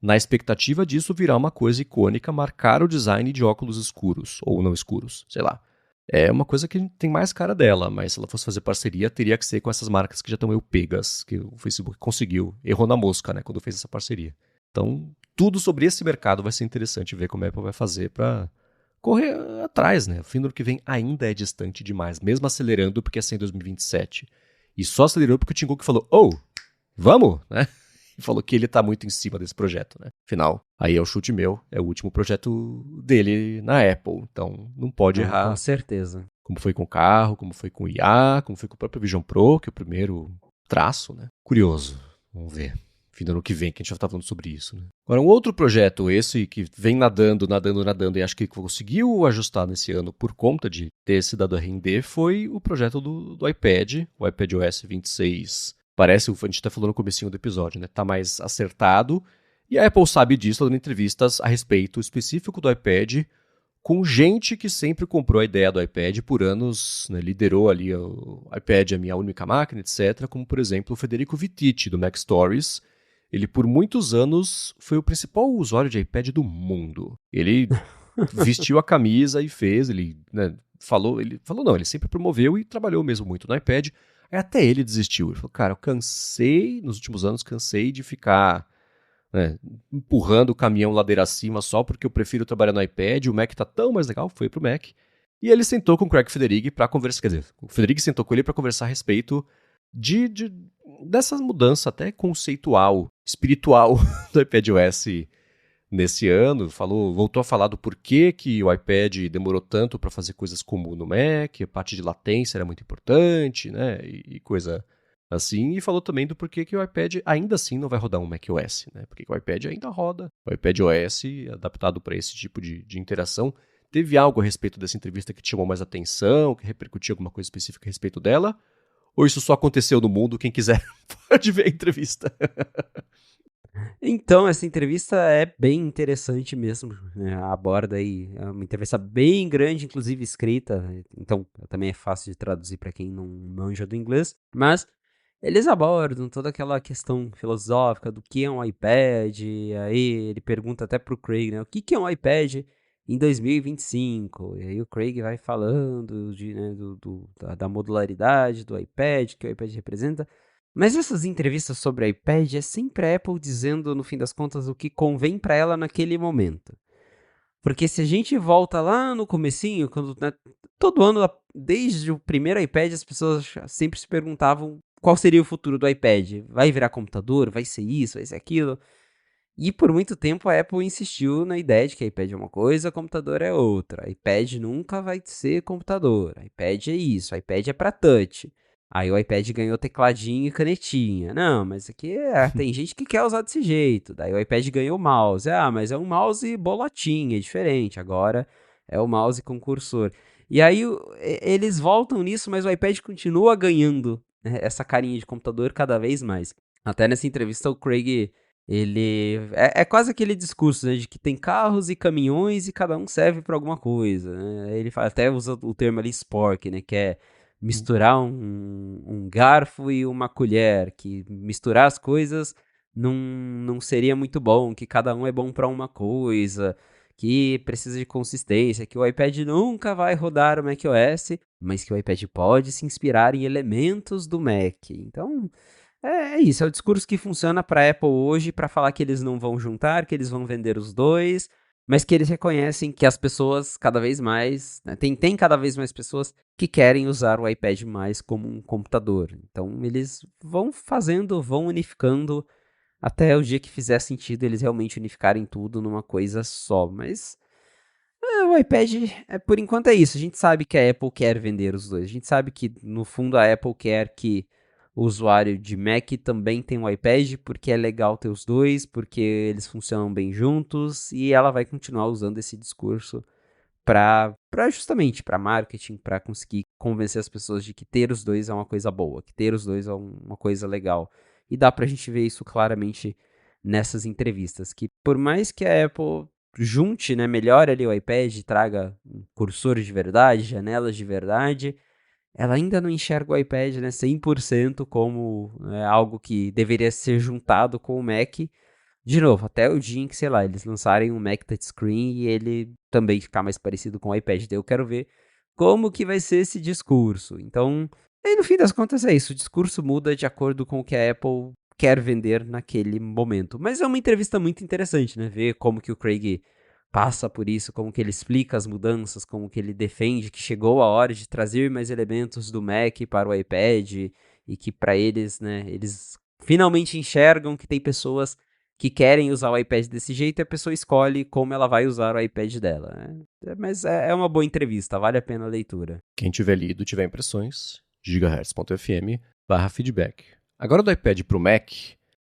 na expectativa disso virar uma coisa icônica, marcar o design de óculos escuros, ou não escuros, sei lá. É uma coisa que tem mais cara dela, mas se ela fosse fazer parceria, teria que ser com essas marcas que já estão meio pegas, que o Facebook conseguiu, errou na mosca, né, quando fez essa parceria. Então, tudo sobre esse mercado vai ser interessante ver como a Apple vai fazer pra correr atrás, né? O fim do ano que vem ainda é distante demais, mesmo acelerando porque é sem 2027. E só acelerou porque o Tim Cook falou, vamos, né? E falou que ele tá muito em cima desse projeto, né? Afinal, aí é o chute meu, é o último projeto dele na Apple, então não pode errar. Com certeza. Como foi com o carro, como foi com o IA, como foi com o próprio Vision Pro, que é o primeiro traço, né? Curioso, vamos ver. Fim do ano que vem, que a gente já tá falando sobre isso, né? Agora, um outro projeto, esse que vem nadando, e acho que conseguiu ajustar nesse ano por conta de ter se dado a render, foi o projeto do iPad, o iPadOS 26. Parece, a gente tá falando no comecinho do episódio, né? Tá mais acertado. E a Apple sabe disso, dando entrevistas a respeito específico do iPad, com gente que sempre comprou a ideia do iPad por anos, né, liderou ali o iPad, a minha única máquina, etc., como, por exemplo, o Federico Viticci, do Mac Stories. Ele, por muitos anos, foi o principal usuário de iPad do mundo. Ele vestiu a camisa e fez, ele ele sempre promoveu e trabalhou mesmo muito no iPad. Aí até ele desistiu. Ele falou, cara, nos últimos anos, cansei de ficar, né, empurrando o caminhão ladeira acima só porque eu prefiro trabalhar no iPad, o Mac tá tão mais legal, foi pro Mac. E ele sentou com o Craig Federighi para conversar, quer dizer, o Federighi sentou com ele para conversar a respeito dessa mudança até conceitual, espiritual do iPadOS nesse ano. Voltou a falar do porquê que o iPad demorou tanto para fazer coisas como no Mac, a parte de latência era muito importante, né, e coisa assim, e falou também do porquê que o iPad ainda assim não vai rodar um macOS, né? Porque o iPad ainda roda, o iPadOS adaptado para esse tipo de interação. Teve algo a respeito dessa entrevista que te chamou mais atenção, que repercutiu alguma coisa específica a respeito dela? Ou isso só aconteceu no mundo? Quem quiser pode ver a entrevista. Então, essa entrevista é bem interessante mesmo, né? Aborda aí, é uma entrevista bem grande, inclusive escrita, então também é fácil de traduzir para quem não manja do inglês, mas eles abordam toda aquela questão filosófica do que é um iPad, e aí ele pergunta até pro Craig, né, o que é um iPad em 2025, e aí o Craig vai falando né, da modularidade do iPad, que o iPad representa. Mas essas entrevistas sobre iPad é sempre a Apple dizendo, no fim das contas, o que convém para ela naquele momento. Porque se a gente volta lá no comecinho, quando, né, todo ano, desde o primeiro iPad, as pessoas sempre se perguntavam qual seria o futuro do iPad. Vai virar computador? Vai ser isso? Vai ser aquilo? E por muito tempo a Apple insistiu na ideia de que iPad é uma coisa, computador é outra. iPad nunca vai ser computador. iPad é isso, iPad é para touch. Aí o iPad ganhou tecladinho e canetinha. Não, mas aqui tem gente que quer usar desse jeito. Daí o iPad ganhou mouse. Ah, mas é um mouse bolotinha, é diferente. Agora é o mouse com cursor. E aí eles voltam nisso, mas o iPad continua ganhando, né, essa carinha de computador cada vez mais. Até nessa entrevista o Craig ele é quase aquele discurso, né, de que tem carros e caminhões e cada um serve para alguma coisa, né? Ele até usa o termo ali spork, né, que é misturar um garfo e uma colher, que misturar as coisas não seria muito bom, que cada um é bom para uma coisa, que precisa de consistência, que o iPad nunca vai rodar o macOS, mas que o iPad pode se inspirar em elementos do Mac. Então, é isso, é o discurso que funciona para Apple hoje para falar que eles não vão juntar, que eles vão vender os dois, mas que eles reconhecem que as pessoas cada vez mais, né, tem cada vez mais pessoas que querem usar o iPad mais como um computador. Então eles vão fazendo, vão unificando até o dia que fizer sentido eles realmente unificarem tudo numa coisa só. Mas o iPad, por enquanto é isso. A gente sabe que a Apple quer vender os dois. A gente sabe que no fundo a Apple quer que o usuário de Mac também tenha um iPad, porque é legal ter os dois, porque eles funcionam bem juntos, e ela vai continuar usando esse discurso para justamente para marketing, para conseguir convencer as pessoas de que ter os dois é uma coisa boa, que ter os dois é uma coisa legal. E dá pra gente ver isso claramente nessas entrevistas, que por mais que a Apple junte, né, melhore ali o iPad, traga cursores de verdade, janelas de verdade, ela ainda não enxerga o iPad, né, 100% como algo que deveria ser juntado com o Mac. De novo, até o dia em que, sei lá, eles lançarem um Mac Touchscreen e ele também ficar mais parecido com o iPad. Daí eu quero ver como que vai ser esse discurso. Então, aí no fim das contas é isso. O discurso muda de acordo com o que a Apple quer vender naquele momento. Mas é uma entrevista muito interessante, né? Ver como que o Craig passa por isso, como que ele explica as mudanças, como que ele defende que chegou a hora de trazer mais elementos do Mac para o iPad e que para eles, né, eles finalmente enxergam que tem pessoas que querem usar o iPad desse jeito e a pessoa escolhe como ela vai usar o iPad dela, né? Mas é uma boa entrevista, vale a pena a leitura. Quem tiver lido, tiver impressões, gigahertz.fm/feedback. Agora do iPad para o Mac,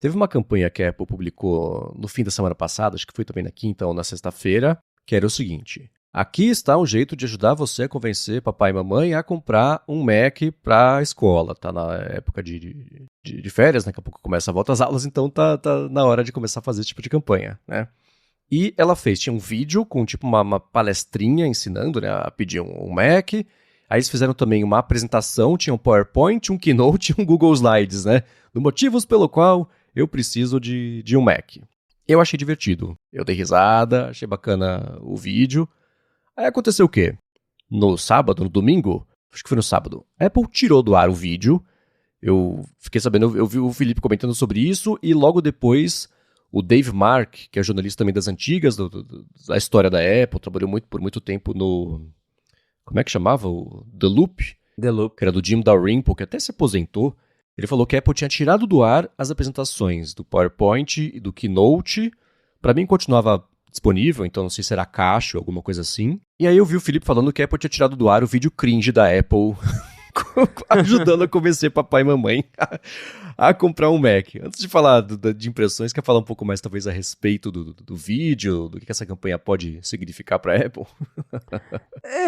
teve uma campanha que a Apple publicou no fim da semana passada, acho que foi também na quinta ou na sexta-feira, que era o seguinte: aqui está um jeito de ajudar você a convencer papai e mamãe a comprar um Mac para a escola. Tá na época de férias, daqui a pouco começa a volta às aulas, então tá na hora de começar a fazer esse tipo de campanha, né? E ela tinha um vídeo com tipo uma palestrinha ensinando, né, a pedir um Mac. Aí eles fizeram também uma apresentação, tinha um PowerPoint, um Keynote e um Google Slides, né? Do motivos pelo qual eu preciso de um Mac. Eu achei divertido. Eu dei risada, achei bacana o vídeo. Aí aconteceu o quê? No sábado, no domingo, acho que foi no sábado, a Apple tirou do ar o vídeo. Eu fiquei sabendo, eu vi o Felipe comentando sobre isso, e logo depois o Dave Mark, que é jornalista também das antigas, da história da Apple, trabalhou por muito tempo no... Como é que chamava? O The Loop, The Loop. que era do Jim Dalrymple, que até se aposentou. Ele falou que a Apple tinha tirado do ar as apresentações do PowerPoint e do Keynote. Para mim continuava disponível, então não sei se era caixa ou alguma coisa assim. E aí eu vi o Felipe falando que a Apple tinha tirado do ar o vídeo cringe da Apple, ajudando a convencer papai e mamãe a comprar um Mac. Antes de falar de impressões, quer falar um pouco mais talvez a respeito do vídeo, do que essa campanha pode significar para a Apple?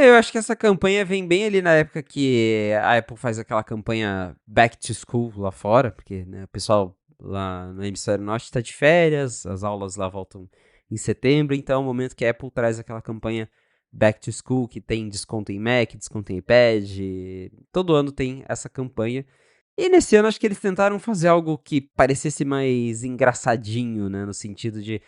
Eu acho que essa campanha vem bem ali na época que a Apple faz aquela campanha Back to School lá fora, porque, né, o pessoal lá no hemisfério norte está de férias, as aulas lá voltam em setembro, então é o momento que a Apple traz aquela campanha Back to School, que tem desconto em Mac, desconto em iPad, todo ano tem essa campanha. E nesse ano acho que eles tentaram fazer algo que parecesse mais engraçadinho, né, no sentido de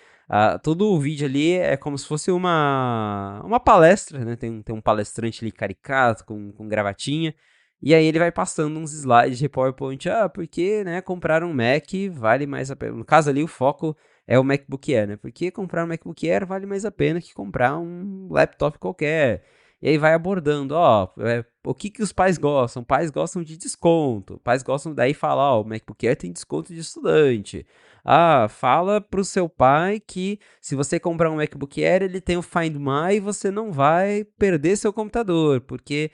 todo o vídeo ali é como se fosse uma palestra, né? Tem um palestrante ali caricato, com gravatinha. E aí ele vai passando uns slides de PowerPoint. Porque, né, comprar um Mac vale mais a pena. No caso ali, o foco é o MacBook Air, né? Porque comprar um MacBook Air vale mais a pena que comprar um laptop qualquer. E aí vai abordando, ó, o que os pais gostam? Pais gostam de desconto. Pais gostam, daí fala, ó, o MacBook Air tem desconto de estudante. Ah, fala pro seu pai que se você comprar um MacBook Air, ele tem o Find My e você não vai perder seu computador, porque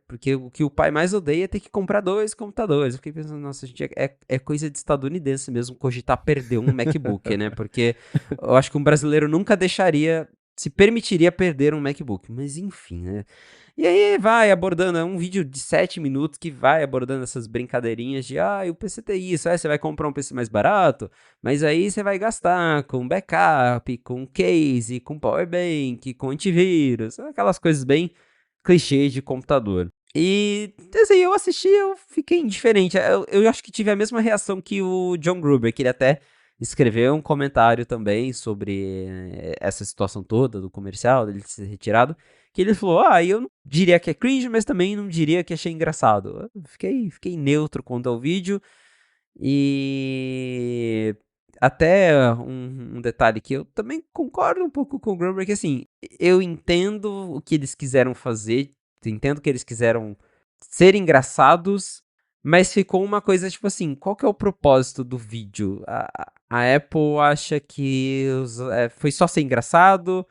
porque o que o pai mais odeia é ter que comprar 2 computadores. Eu fiquei pensando, nossa, gente, é coisa de estadunidense mesmo cogitar perder um MacBook, né? Porque eu acho que um brasileiro nunca se permitiria perder um MacBook. Mas enfim, né? E aí vai abordando, é um vídeo de 7 minutos que vai abordando essas brincadeirinhas de, o PC tem isso, você vai comprar um PC mais barato, mas aí você vai gastar com backup, com case, com power bank, com antivírus, aquelas coisas bem clichês de computador. E, assim, eu assisti, eu fiquei indiferente. Eu acho que tive a mesma reação que o John Gruber, que ele até escreveu um comentário também sobre essa situação toda do comercial, dele ser retirado, que ele falou, eu não diria que é cringe, mas também não diria que achei engraçado. Eu fiquei neutro quanto ao vídeo, e até um detalhe que eu também concordo um pouco com o Gruber, que assim, eu entendo o que eles quiseram fazer, entendo que eles quiseram ser engraçados, mas ficou uma coisa tipo assim, qual que é o propósito do vídeo? A Apple acha que foi só ser engraçado,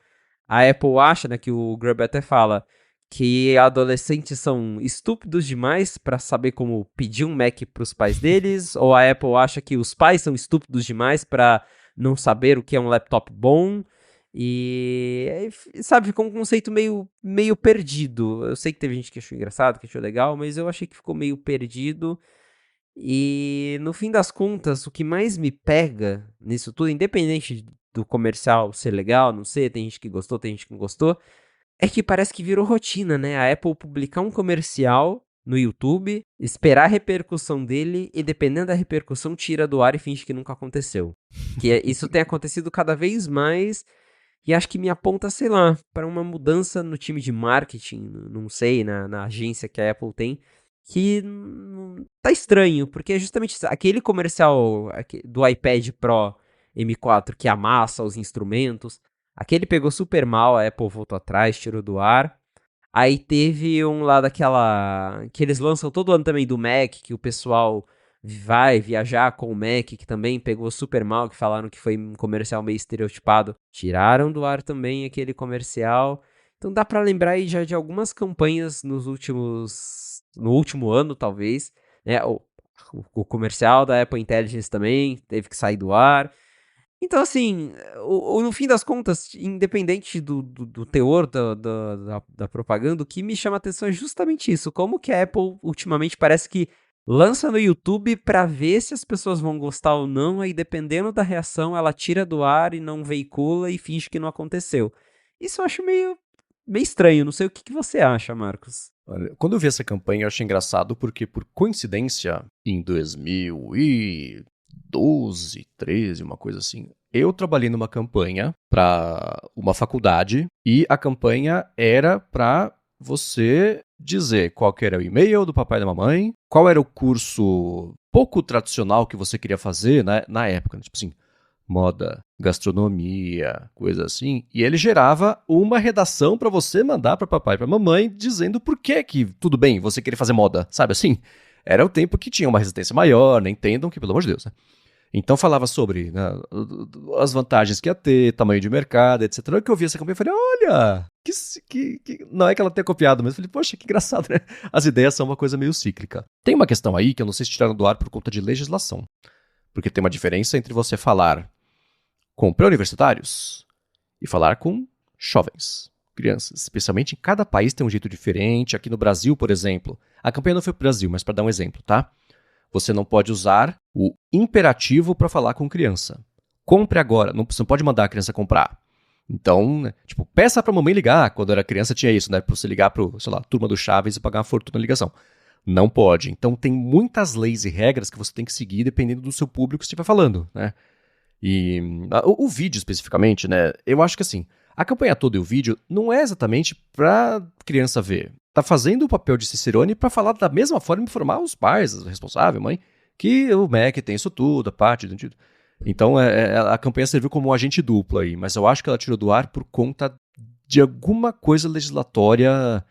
a Apple acha, né, que o Gruber até fala, que adolescentes são estúpidos demais para saber como pedir um Mac para os pais deles, ou a Apple acha que os pais são estúpidos demais para não saber o que é um laptop bom, e sabe, ficou um conceito meio perdido. Eu sei que teve gente que achou engraçado, que achou legal, mas eu achei que ficou meio perdido. E no fim das contas, o que mais me pega nisso tudo, independente do comercial ser legal, não sei, tem gente que gostou, tem gente que não gostou, é que parece que virou rotina, né? A Apple publicar um comercial no YouTube, esperar a repercussão dele e, dependendo da repercussão, tira do ar e finge que nunca aconteceu. Isso tem acontecido cada vez mais e acho que me aponta, sei lá, para uma mudança no time de marketing, não sei, na agência que a Apple tem, que tá estranho, porque é justamente aquele comercial do iPad Pro M4 que amassa os instrumentos, aquele pegou super mal, a Apple voltou atrás, tirou do ar. Aí teve um lá que eles lançam todo ano também do Mac, que o pessoal vai viajar com o Mac, que também pegou super mal, que falaram que foi um comercial meio estereotipado. Tiraram do ar também aquele comercial. Então dá pra lembrar aí já de algumas campanhas no último ano, talvez, né? O comercial da Apple Intelligence também teve que sair do ar. Então, assim, no fim das contas, independente do teor da propaganda, o que me chama a atenção é justamente isso. Como que a Apple, ultimamente, parece que lança no YouTube pra ver se as pessoas vão gostar ou não, aí dependendo da reação, ela tira do ar e não veicula e finge que não aconteceu. Isso eu acho meio estranho, não sei o que você acha, Marcos. Olha, quando eu vi essa campanha, eu achei engraçado porque, por coincidência, em 2012, 13, uma coisa assim, eu trabalhei numa campanha para uma faculdade e a campanha era para você dizer qual que era o e-mail do papai e da mamãe, qual era o curso pouco tradicional que você queria fazer, né, na época, né? Tipo assim, moda, gastronomia, coisa assim, e ele gerava uma redação para você mandar para papai e para mamãe dizendo por que tudo bem você querer fazer moda, sabe assim? Era o tempo que tinha uma resistência maior, né? Entendam que, pelo amor de Deus, né? Então falava sobre, né, as vantagens que ia ter, tamanho de mercado, etc. Na hora que eu vi essa campanha, eu falei, olha, não é que ela tenha copiado, mas eu falei, poxa, que engraçado, né? As ideias são uma coisa meio cíclica. Tem uma questão aí que eu não sei se tiraram do ar por conta de legislação. Porque tem uma diferença entre você falar com pré-universitários e falar com jovens, crianças. Especialmente em cada país tem um jeito diferente. Aqui no Brasil, por exemplo, a campanha não foi para o Brasil, mas para dar um exemplo, tá? Você não pode usar o imperativo para falar com criança. Compre agora. Você não pode mandar a criança comprar. Então, tipo, peça pra mamãe ligar. Quando era criança tinha isso, né? Pra você ligar pro, sei lá, turma do Chaves e pagar uma fortuna na ligação. Não pode. Então tem muitas leis e regras que você tem que seguir dependendo do seu público que você estiver falando, né? E o vídeo especificamente, né? Eu acho que assim, a campanha toda e o vídeo não é exatamente pra criança ver. Tá fazendo o papel de Cicerone para falar da mesma forma e informar os pais, o responsável, mãe, que o Mac tem isso tudo, a parte do sentido. Então a campanha serviu como um agente duplo aí, mas eu acho que ela tirou do ar por conta de alguma coisa legislatória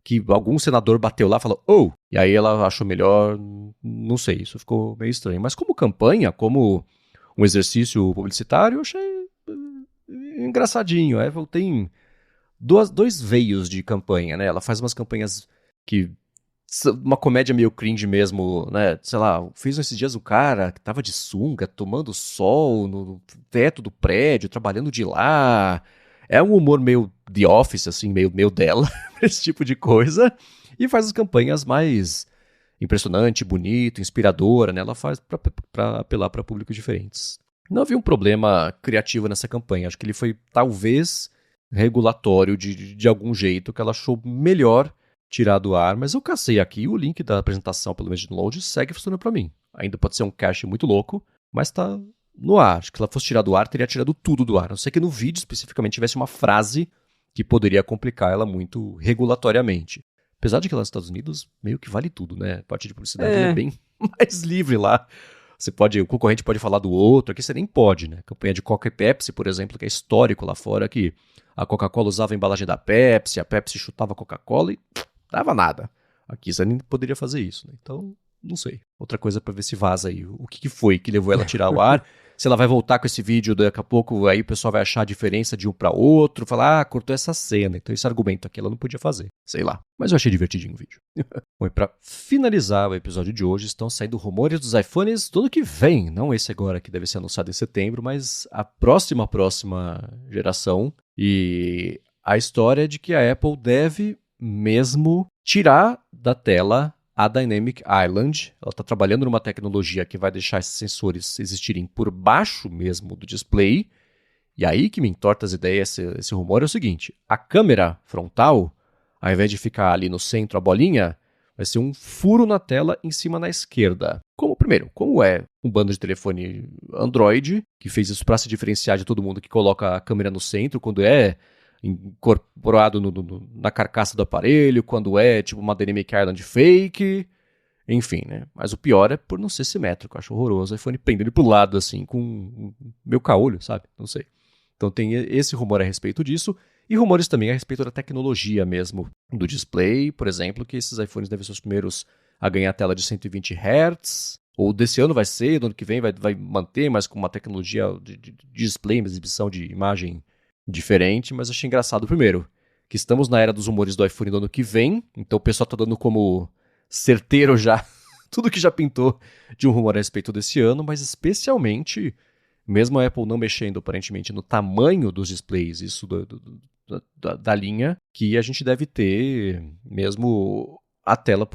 que algum senador bateu lá e falou, oh, e aí ela achou melhor, não sei, isso ficou meio estranho. Mas como campanha, como um exercício publicitário, eu achei engraçadinho. A Apple tem dois veios de campanha, né? Ela faz umas campanhas que uma comédia meio cringe mesmo, né? Sei lá, fez esses dias o cara que tava de sunga, tomando sol no teto do prédio, trabalhando de lá. É um humor meio The Office, assim, meio dela, esse tipo de coisa. E faz as campanhas mais impressionante, bonito, inspiradora, né? Ela faz pra apelar pra públicos diferentes. Não havia um problema criativo nessa campanha. Acho que ele foi, talvez, regulatório de algum jeito, que ela achou melhor tirar do ar, mas eu cacei aqui o link da apresentação pelo menos de download segue funcionando pra mim. Ainda pode ser um cache muito louco, mas tá no ar. Acho que se ela fosse tirar do ar, teria tirado tudo do ar. A não sei que no vídeo especificamente tivesse uma frase que poderia complicar ela muito regulatoriamente. Apesar de que lá nos Estados Unidos meio que vale tudo, né? A parte de publicidade é bem mais livre lá. O concorrente pode falar do outro, aqui você nem pode, né? Campanha de Coca e Pepsi, por exemplo, que é histórico lá fora, que a Coca-Cola usava a embalagem da Pepsi, a Pepsi chutava a Coca-Cola e dava nada. Aqui você nem poderia fazer isso, né? Então, não sei. Outra coisa pra ver se vaza aí. O que foi que levou ela a tirar o ar? Se ela vai voltar com esse vídeo daqui a pouco, aí o pessoal vai achar a diferença de um pra outro, falar, cortou essa cena, então esse argumento aqui ela não podia fazer. Sei lá. Mas eu achei divertidinho o vídeo. Bom, e pra finalizar o episódio de hoje, estão saindo rumores dos iPhones do ano que vem. Não esse agora que deve ser anunciado em setembro, mas a próxima geração. E a história é de que a Apple deve mesmo tirar da tela a Dynamic Island. Ela está trabalhando numa tecnologia que vai deixar esses sensores existirem por baixo mesmo do display. E aí que me entorta as ideias, esse rumor é o seguinte, a câmera frontal, ao invés de ficar ali no centro a bolinha, vai ser um furo na tela em cima na esquerda. Como é um bando de telefone Android, que fez isso para se diferenciar de todo mundo que coloca a câmera no centro, quando é incorporado na carcaça do aparelho, quando é tipo uma Dynamic Island fake, enfim, né? Mas o pior é por não ser simétrico, eu acho horroroso. O iPhone pendendo pro lado, assim, com meu caolho, sabe? Não sei. Então tem esse rumor a respeito disso, e rumores também a respeito da tecnologia mesmo do display, por exemplo, que esses iPhones devem ser os primeiros a ganhar tela de 120 Hz, ou desse ano vai ser, do ano que vem vai manter, mas com uma tecnologia de display, uma exibição de imagem diferente, mas achei engraçado primeiro, que estamos na era dos rumores do iPhone do ano que vem, então o pessoal tá dando como certeiro já tudo que já pintou de um rumor a respeito desse ano, mas especialmente, mesmo a Apple não mexendo aparentemente no tamanho dos displays, isso da linha, que a gente deve ter mesmo a tela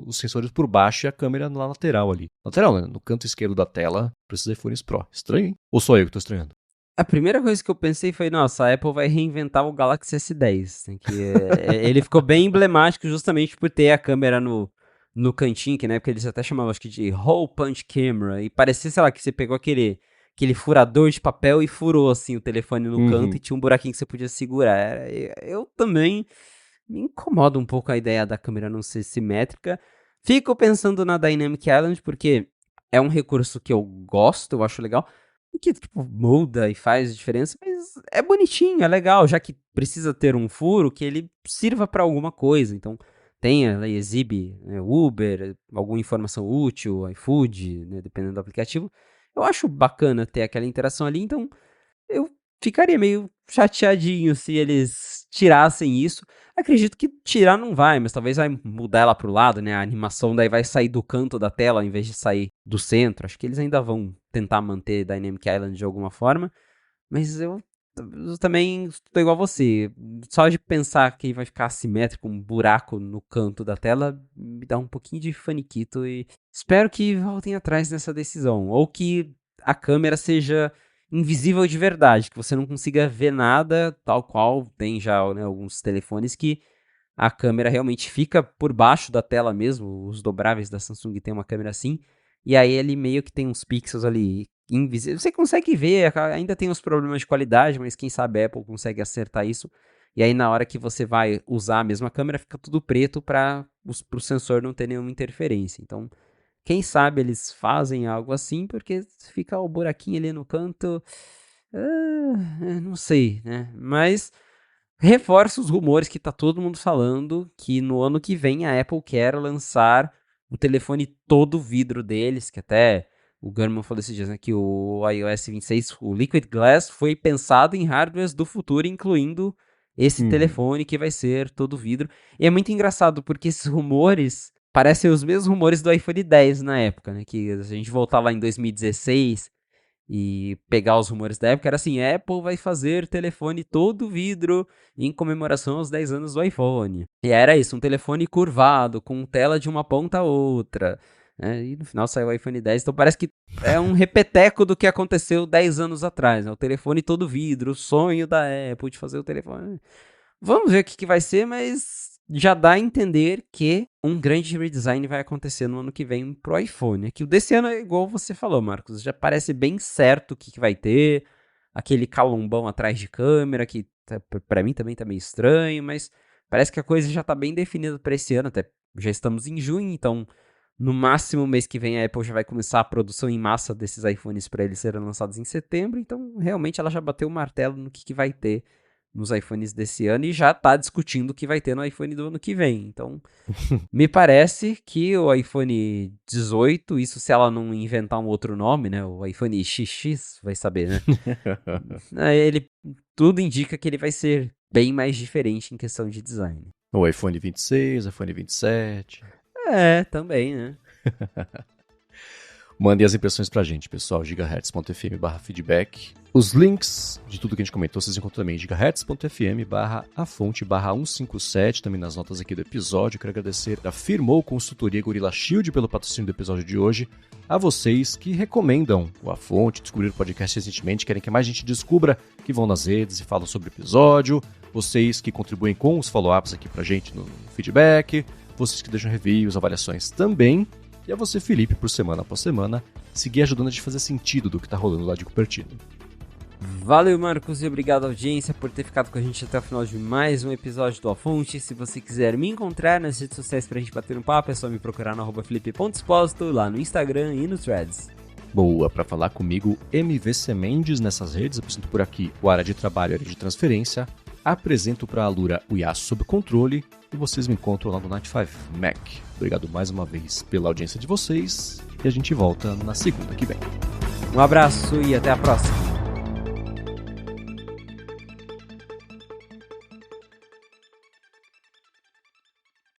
os sensores por baixo e a câmera na lateral ali. Lateral, né? No canto esquerdo da tela, para esses iPhones Pro. Estranho, hein? Ou só eu que tô estranhando? A primeira coisa que eu pensei foi, nossa, a Apple vai reinventar o Galaxy S10, né, ele ficou bem emblemático justamente por ter a câmera no cantinho, que na época eles até chamavam, acho que de hole punch camera, e parecia, sei lá, que você pegou aquele furador de papel e furou, assim, o telefone no canto e tinha um buraquinho que você podia segurar. Eu também me incomoda um pouco a ideia da câmera não ser simétrica. Fico pensando na Dynamic Island, porque é um recurso que eu gosto, eu acho legal, que tipo, muda e faz diferença, mas é bonitinho, é legal, já que precisa ter um furo que ele sirva para alguma coisa. Então, ela exibe, né, Uber, alguma informação útil, iFood, né, dependendo do aplicativo. Eu acho bacana ter aquela interação ali, então eu ficaria meio chateadinho se eles tirassem isso. Acredito que tirar não vai, mas talvez vai mudar ela pro lado, né? A animação daí vai sair do canto da tela ao invés de sair do centro. Acho que eles ainda vão tentar manter Dynamic Island de alguma forma. Mas eu também estou igual a você. Só de pensar que vai ficar assimétrico, um buraco no canto da tela, me dá um pouquinho de faniquito. E espero que voltem atrás nessa decisão. Ou que a câmera seja invisível de verdade, que você não consiga ver nada, tal qual tem já, né, alguns telefones que a câmera realmente fica por baixo da tela mesmo. Os dobráveis da Samsung tem uma câmera assim, e aí ele meio que tem uns pixels ali invisíveis. Você consegue ver, ainda tem uns problemas de qualidade, mas quem sabe a Apple consegue acertar isso. E aí na hora que você vai usar a mesma câmera, fica tudo preto para o sensor não ter nenhuma interferência. Então, quem sabe eles fazem algo assim, porque fica o buraquinho ali no canto. Não sei, né? Mas reforça os rumores que tá todo mundo falando que no ano que vem a Apple quer lançar o telefone todo vidro deles, que até o Gurman falou esses dias, né, que o iOS 26, o Liquid Glass, foi pensado em hardwares do futuro, incluindo esse telefone que vai ser todo vidro. E é muito engraçado, porque esses rumores parecem os mesmos rumores do iPhone 10 na época, né, que a gente voltar lá em 2016 e pegar os rumores da época, era assim, Apple vai fazer telefone todo vidro em comemoração aos 10 anos do iPhone. E era isso, um telefone curvado, com tela de uma ponta a outra. E no final saiu o iPhone 10, então parece que é um repeteco do que aconteceu 10 anos atrás, né? O telefone todo vidro, o sonho da Apple de fazer o telefone. Vamos ver o que vai ser, mas já dá a entender que um grande redesign vai acontecer no ano que vem pro iPhone. Que o desse ano é igual você falou, Marcos, já parece bem certo o que vai ter, aquele calombão atrás de câmera, que pra mim também tá meio estranho, mas parece que a coisa já tá bem definida pra esse ano, até já estamos em junho, então no máximo mês que vem a Apple já vai começar a produção em massa desses iPhones para eles serem lançados em setembro, então realmente ela já bateu o martelo no que vai ter nos iPhones desse ano e já está discutindo o que vai ter no iPhone do ano que vem. Então, me parece que o iPhone 18, isso se ela não inventar um outro nome, né? O iPhone XX, vai saber, né? Tudo indica que ele vai ser bem mais diferente em questão de design. O iPhone 26, iPhone 27... também, né? Mandem as impressões pra gente, pessoal, gigahertz.fm/feedback. Os links de tudo que a gente comentou vocês encontram também em gigahertz.fm/afonte/157, também nas notas aqui do episódio. Quero agradecer a Firmou Consultoria Gorilla Shield pelo patrocínio do episódio de hoje, a vocês que recomendam o A Fonte, descobriram o podcast recentemente, querem que mais gente descubra, que vão nas redes e falam sobre o episódio, vocês que contribuem com os follow-ups aqui pra gente no feedback, vocês que deixam reviews, avaliações também. E a você, Felipe, por semana após semana, seguir ajudando a gente a fazer sentido do que tá rolando lá de Cupertino. Valeu, Marcos, e obrigado, audiência, por ter ficado com a gente até o final de mais um episódio do A Fonte. Se você quiser me encontrar nas redes sociais pra gente bater um papo, é só me procurar no @felipe.exposito, lá no Instagram e no Threads. Boa, para falar comigo, MVC Mendes nessas redes, apresento por aqui o Área de Trabalho e Área de Transferência, apresento para a Alura o IAS Sob Controle e vocês me encontram lá no Night 5 Mac. Obrigado mais uma vez pela audiência de vocês e a gente volta na segunda que vem. Um abraço e até a próxima.